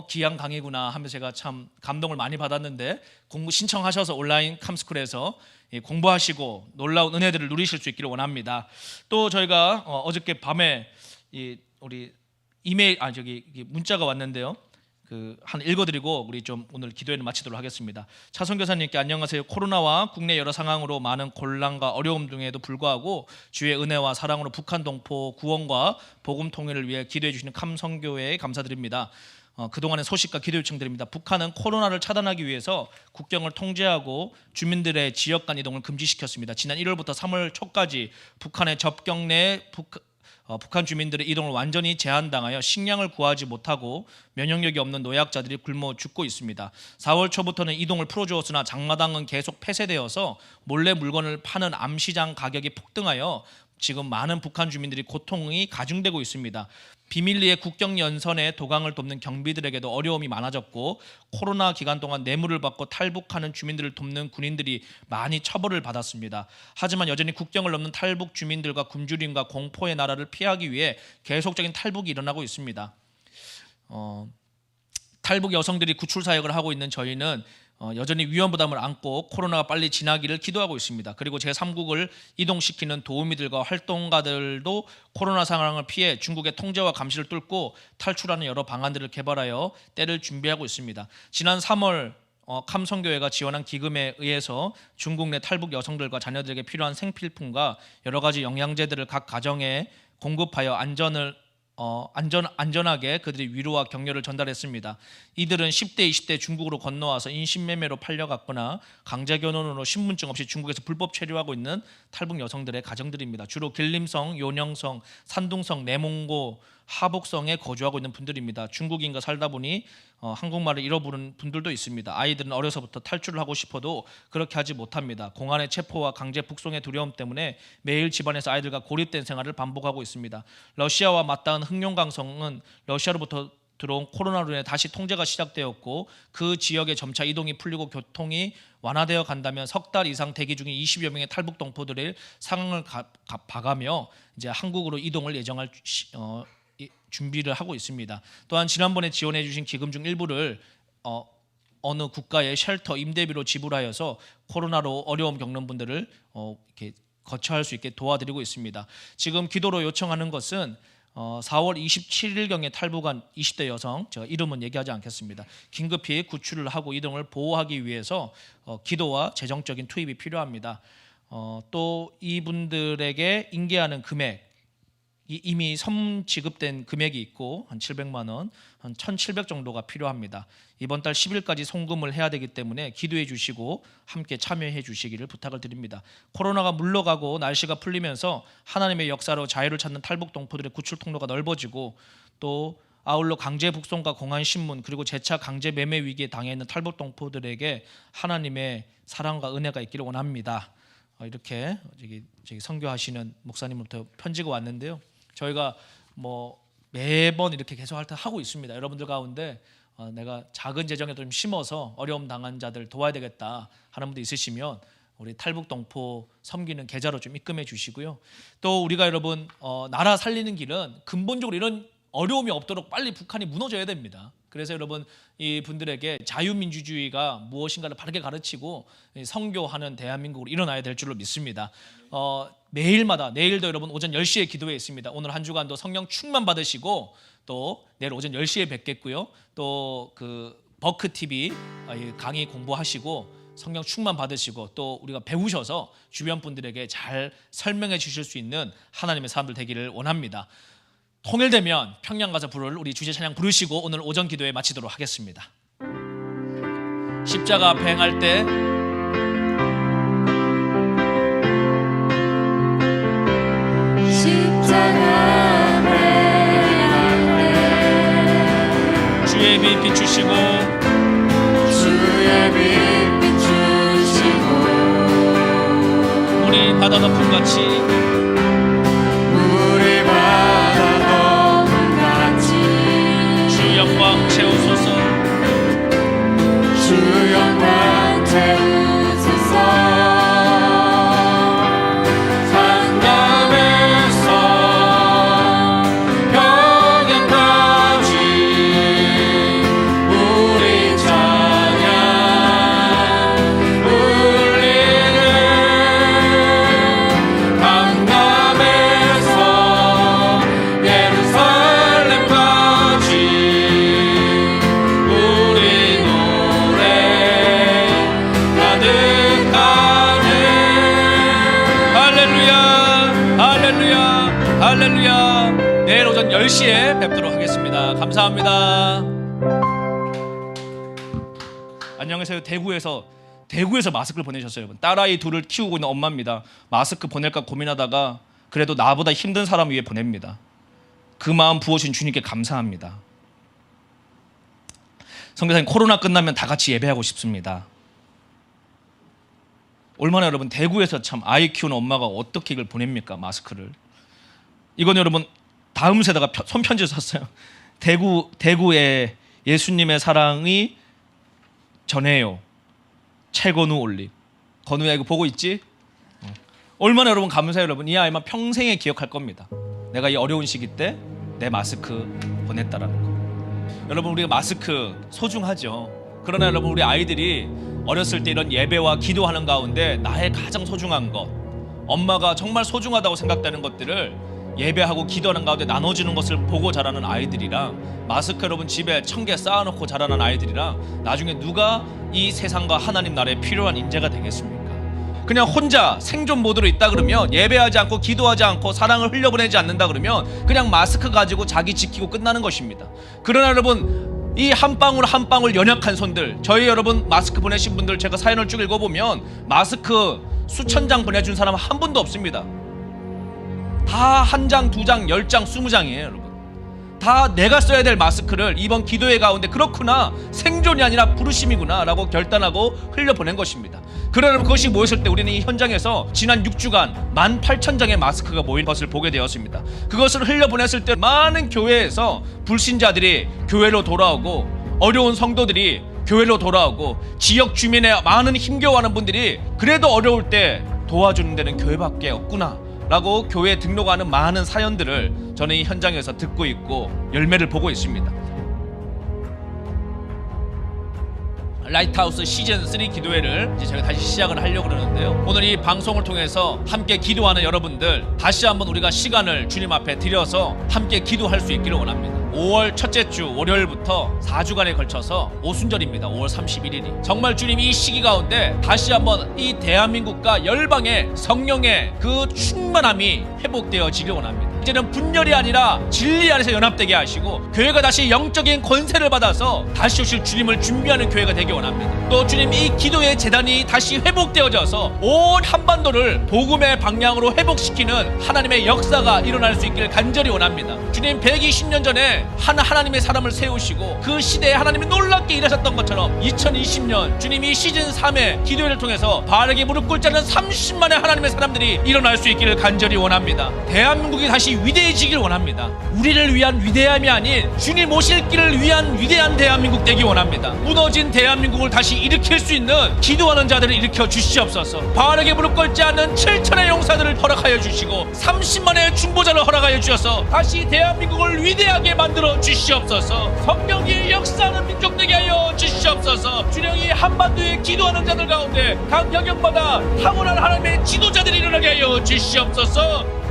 [SPEAKER 1] 귀한 강의구나 하면서 제가 참 감동을 많이 받았는데 공부 신청하셔서 온라인 캄스쿨에서 공부하시고 놀라운 은혜들을 누리실 수 있기를 원합니다. 또 저희가 어저께 밤에 우리 이메일 문자가 왔는데요. 한 읽어드리고 우리 좀 오늘 기도회를 마치도록 하겠습니다. 차선 교사님께 안녕하세요. 코로나와 국내 여러 상황으로 많은 곤란과 어려움 등에도 불구하고 주의 은혜와 사랑으로 북한 동포 구원과 복음 통일을 위해 기도해 주시는 캄성교회에 감사드립니다. 그동안의 소식과 기도 요청드립니다. 북한은 코로나를 차단하기 위해서 국경을 통제하고 주민들의 지역 간 이동을 금지시켰습니다. 지난 1월부터 3월 초까지 북한의 접경 내 북한 주민들의 이동을 완전히 제한당하여 식량을 구하지 못하고 면역력이 없는 노약자들이 굶어 죽고 있습니다. 4월 초부터는 이동을 풀어주었으나 장마당은 계속 폐쇄되어서 몰래 물건을 파는 암시장 가격이 폭등하여 지금 많은 북한 주민들이 고통이 가중되고 있습니다. 비밀리에 국경 연선에 도강을 돕는 경비들에게도 어려움이 많아졌고 코로나 기간 동안 뇌물을 받고 탈북하는 주민들을 돕는 군인들이 많이 처벌을 받았습니다. 하지만 여전히 국경을 넘는 탈북 주민들과 굶주림과 공포의 나라를 피하기 위해 계속적인 탈북이 일어나고 있습니다. 탈북 여성들이 구출 사역을 하고 있는 저희는 여전히 위험 부담을 안고 코로나가 빨리 지나기를 기도하고 있습니다. 그리고 제3국을 이동시키는 도우미들과 활동가들도 코로나 상황을 피해 중국의 통제와 감시를 뚫고 탈출하는 여러 방안들을 개발하여 때를 준비하고 있습니다. 지난 3월 캄성교회가 지원한 기금에 의해서 중국 내 탈북 여성들과 자녀들에게 필요한 생필품과 여러 가지 영양제들을 각 가정에 공급하여 안전하게 그들이 위로와 격려를 전달했습니다. 이들은 10대, 20대 중국으로 건너와서 인신매매로 팔려갔거나 강제결혼으로 신분증 없이 중국에서 불법 체류하고 있는 탈북 여성들의 가정들입니다. 주로 길림성, 요녕성, 산둥성, 내몽고, 하복성에 거주하고 있는 분들입니다. 중국인과 살다 보니 한국말을 잃어버린 분들도 있습니다. 아이들은 어려서부터 탈출을 하고 싶어도 그렇게 하지 못합니다. 공안의 체포와 강제 북송의 두려움 때문에 매일 집안에서 아이들과 고립된 생활을 반복하고 있습니다. 러시아와 맞닿은 흑룡강성은 러시아로부터 들어온 코로나로 인해 다시 통제가 시작되었고 그 지역에 점차 이동이 풀리고 교통이 완화되어 간다면 석 달 이상 대기 중인 20여 명의 탈북 동포들의 상황을 봐가며 이제 한국으로 이동을 예정할 준비를 하고 있습니다. 또한 지난번에 지원해 주신 기금 중 일부를 어느 국가의 쉘터 임대비로 지불하여서 코로나로 어려움 겪는 분들을 이렇게 거처할 수 있게 도와드리고 있습니다. 지금 기도로 요청하는 것은 4월 27일경에 탈북한 20대 여성, 제가 이름은 얘기하지 않겠습니다. 긴급히 구출을 하고 이동을 보호하기 위해서 기도와 재정적인 투입이 필요합니다. 또 이분들에게 인계하는 금액, 이미 선 지급된 금액이 있고 한 700만 원, 한 1,700 정도가 필요합니다. 이번 달 10일까지 송금을 해야 되기 때문에 기도해 주시고 함께 참여해 주시기를 부탁을 드립니다. 코로나가 물러가고 날씨가 풀리면서 하나님의 역사로 자유를 찾는 탈북 동포들의 구출 통로가 넓어지고 또 아울러 강제 북송과 공안 신문 그리고 재차 강제 매매 위기에 당해 있는 탈북 동포들에게 하나님의 사랑과 은혜가 있기를 원합니다. 이렇게 저기 선교하시는 목사님으로부터 편지가 왔는데요. 저희가 매번 이렇게 계속 하고 있습니다. 여러분들 가운데 내가 작은 재정에 좀 심어서 어려움 당한 자들 도와야 되겠다 하는 분도 있으시면 우리 탈북 동포 섬기는 계좌로 좀 입금해 주시고요. 또 우리가 여러분 나라 살리는 길은 근본적으로 이런 어려움이 없도록 빨리 북한이 무너져야 됩니다. 그래서 여러분 이 분들에게 자유민주주의가 무엇인가를 바르게 가르치고 선교하는 대한민국으로 일어나야 될 줄로 믿습니다. 매일마다 내일도 여러분 오전 10시에 기도회 있습니다. 오늘 한 주간도 성령 충만 받으시고 또 내일 오전 10시에 뵙겠고요. 또 그 버크 TV 강의 공부하시고 성령 충만 받으시고 또 우리가 배우셔서 주변 분들에게 잘 설명해 주실 수 있는 하나님의 사람들 되기를 원합니다. 통일되면 평양 가서 부를 우리 주제 찬양 부르시고 오늘 오전 기도회 마치도록 하겠습니다. 십자가 앞에 행할 때
[SPEAKER 4] 십자가 앞에 행할 때
[SPEAKER 1] 주의 빛 비추시고
[SPEAKER 4] 주의 빛 비추시고
[SPEAKER 1] 우리 바다 덮음같이
[SPEAKER 5] 우리 바다
[SPEAKER 4] 같이
[SPEAKER 1] 주 영광 채우소서
[SPEAKER 5] 주 영광
[SPEAKER 4] 채우소서
[SPEAKER 1] 할렐루야. 내일 오전 10시에 뵙도록 하겠습니다. 감사합니다. 안녕하세요. 대구에서 마스크를 보내셨어요. 여러분. 딸아이 둘을 키우고 있는 엄마입니다. 마스크 보낼까 고민하다가 그래도 나보다 힘든 사람 위해 보냅니다. 그 마음 부어주신 주님께 감사합니다. 선교사님, 코로나 끝나면 다 같이 예배하고 싶습니다. 얼마나 여러분 대구에서 참 아이 키우는 엄마가 어떻게 이걸 보냅니까? 마스크를. 이건 여러분 다음 세대가 손편지 썼어요. 대구에 예수님의 사랑이 전해요. 최건우 올림. 건우야 이거 보고 있지? 얼마나 여러분 감사해요. 여러분 이 아이만 평생에 기억할 겁니다. 내가 이 어려운 시기 때 내 마스크 보냈다라는 거. 여러분 우리가 마스크 소중하죠. 그러나 여러분 우리 아이들이 어렸을 때 이런 예배와 기도하는 가운데 나의 가장 소중한 것, 엄마가 정말 소중하다고 생각되는 것들을 예배하고 기도하는 가운데 나눠주는 것을 보고 자라는 아이들이랑 마스크 여러분 집에 1000개 쌓아놓고 자라는 아이들이랑 나중에 누가 이 세상과 하나님 나라에 필요한 인재가 되겠습니까? 그냥 혼자 생존 모드로 있다 그러면 예배하지 않고 기도하지 않고 사랑을 흘려보내지 않는다 그러면 그냥 마스크 가지고 자기 지키고 끝나는 것입니다. 그러나 여러분 이 한 방울 한 방울 연약한 손들, 저희 여러분 마스크 보내신 분들 제가 사연을 쭉 읽어보면 마스크 수천 장 보내준 사람 한 분도 없습니다. 다 한 장, 두 장, 10장, 20장이에요 여러분. 다 내가 써야 될 마스크를 이번 기도회 가운데 그렇구나, 생존이 아니라 부르심이구나 라고 결단하고 흘려보낸 것입니다. 그러나 그것이 모였을 때 우리는 이 현장에서 지난 6주간 18,000장의 마스크가 모인 것을 보게 되었습니다. 그것을 흘려보냈을 때 많은 교회에서 불신자들이 교회로 돌아오고 어려운 성도들이 교회로 돌아오고 지역 주민의 많은 힘겨워하는 분들이 그래도 어려울 때 도와주는 데는 교회밖에 없구나 라고 교회에 등록하는 많은 사연들을 저는 이 현장에서 듣고 있고 열매를 보고 있습니다. 라이트하우스 시즌3 기도회를 이제 저희가 다시 시작을 하려고 그러는데요, 오늘 이 방송을 통해서 함께 기도하는 여러분들 다시 한번 우리가 시간을 주님 앞에 드려서 함께 기도할 수 있기를 원합니다. 5월 첫째 주 월요일부터 4주간에 걸쳐서 오순절입니다. 5월 31일이 정말 주님 이 시기 가운데 다시 한번 이 대한민국과 열방의 성령의 그 충만함이 회복되어지길 원합니다. 이제는 분열이 아니라 진리 안에서 연합되게 하시고 교회가 다시 영적인 권세를 받아서 다시 오실 주님을 준비하는 교회가 되기 원합니다. 또 주님 이 기도의 재단이 다시 회복되어져서 온 한반도를 복음의 방향으로 회복시키는 하나님의 역사가 일어날 수 있기를 간절히 원합니다. 주님 120년 전에 하나님의 사람을 세우시고 그 시대에 하나님이 놀랍게 일하셨던 것처럼 2020년 주님이 시즌3의 기도회를 통해서 바르게 무릎 꿇지 않은 30만의 하나님의 사람들이 일어날 수 있기를 간절히 원합니다. 대한민국이 다시 위대해지길 원합니다. 우리를 위한 위대함이 아닌 주님 오실 길을 위한 위대한 대한민국 되기 원합니다. 무너진 대한민국을 다시 일으킬 수 있는 기도하는 자들을 일으켜 주시옵소서. 바르게 무릎 꿇지 않는 7천의 용사들을 허락하여 주시고 30만의 중보자를 허락하여 주셔서 다시 대한민국을 위대하게 만들어 주시옵소서. 성령이 역사하는 민족 되게 하여 주시옵소서. 주령이 한반도에 기도하는 자들 가운데 각 영역마다 탁월한 하나님의 지도자들이 일어나게 하여 주시옵소서.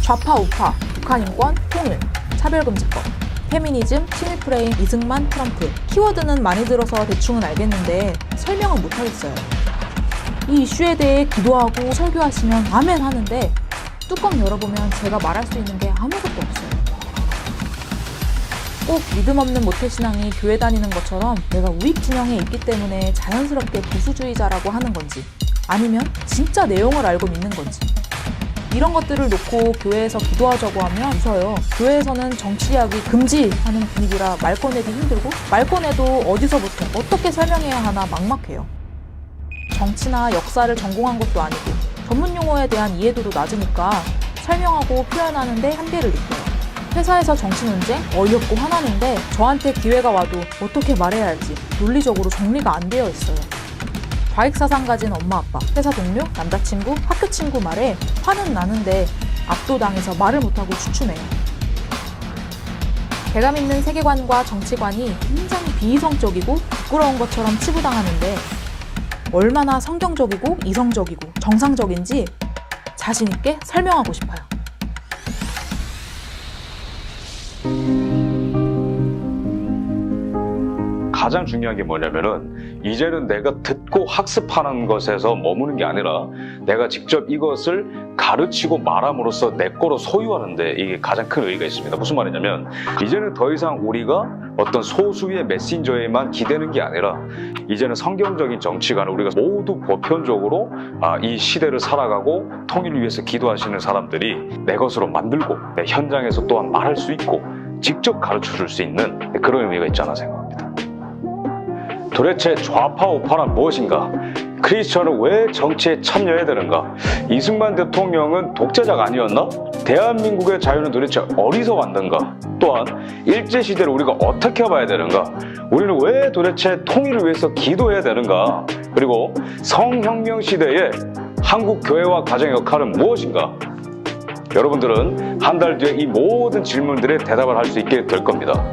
[SPEAKER 6] 좌파 우파, 북한 인권, 통일, 차별금지법 페미니즘, 친일프레임, 이승만, 트럼프. 키워드는 많이 들어서 대충은 알겠는데 설명은 못하겠어요. 이 이슈에 대해 기도하고 설교하시면 아멘 하는데 뚜껑 열어보면 제가 말할 수 있는 게 아무것도 없어요. 꼭 믿음 없는 모태신앙이 교회 다니는 것처럼 내가 우익 진영에 있기 때문에 자연스럽게 보수주의자라고 하는 건지, 아니면 진짜 내용을 알고 믿는 건지. 이런 것들을 놓고 교회에서 기도하자고 하면 웃어요. 교회에서는 정치 이야기 금지하는 분위기라 말 꺼내기 힘들고, 말 꺼내도 어디서부터 어떻게 설명해야 하나 막막해요. 정치나 역사를 전공한 것도 아니고 전문 용어에 대한 이해도도 낮으니까 설명하고 표현하는데 한계를 느껴요. 회사에서 정치 논쟁 어이없고 화나는데 저한테 기회가 와도 어떻게 말해야 할지 논리적으로 정리가 안 되어 있어요. 과익사상 가진 엄마 아빠, 회사 동료, 남자친구, 학교 친구 말에 화는 나는데 압도당해서 말을 못하고 주춤해요. 제가 믿는 세계관과 정치관이 굉장히 비이성적이고 부끄러운 것처럼 치부당하는데 얼마나 성경적이고 이성적이고 정상적인지 자신 있게 설명하고 싶어요.
[SPEAKER 7] 가장 중요한 게 뭐냐면은 이제는 내가 듣고 학습하는 것에서 머무는 게 아니라 내가 직접 이것을 가르치고 말함으로써 내 거로 소유하는데 이게 가장 큰 의의가 있습니다. 무슨 말이냐면 이제는 더 이상 우리가 어떤 소수의 메신저에만 기대는 게 아니라 이제는 성경적인 정치관을 우리가 모두 보편적으로 이 시대를 살아가고 통일을 위해서 기도하시는 사람들이 내 것으로 만들고 내 현장에서 또한 말할 수 있고 직접 가르쳐줄 수 있는 그런 의미가 있지 않나 생각합니다. 도대체 좌파 우파란 무엇인가? 크리스천은 왜 정치에 참여해야 되는가? 이승만 대통령은 독재자가 아니었나? 대한민국의 자유는 도대체 어디서 왔는가? 또한 일제시대를 우리가 어떻게 봐야 되는가? 우리는 왜 도대체 통일을 위해서 기도해야 되는가? 그리고 성혁명 시대에 한국 교회와 가정의 역할은 무엇인가? 여러분들은 한 달 뒤에 이 모든 질문들에 대답을 할 수 있게 될 겁니다.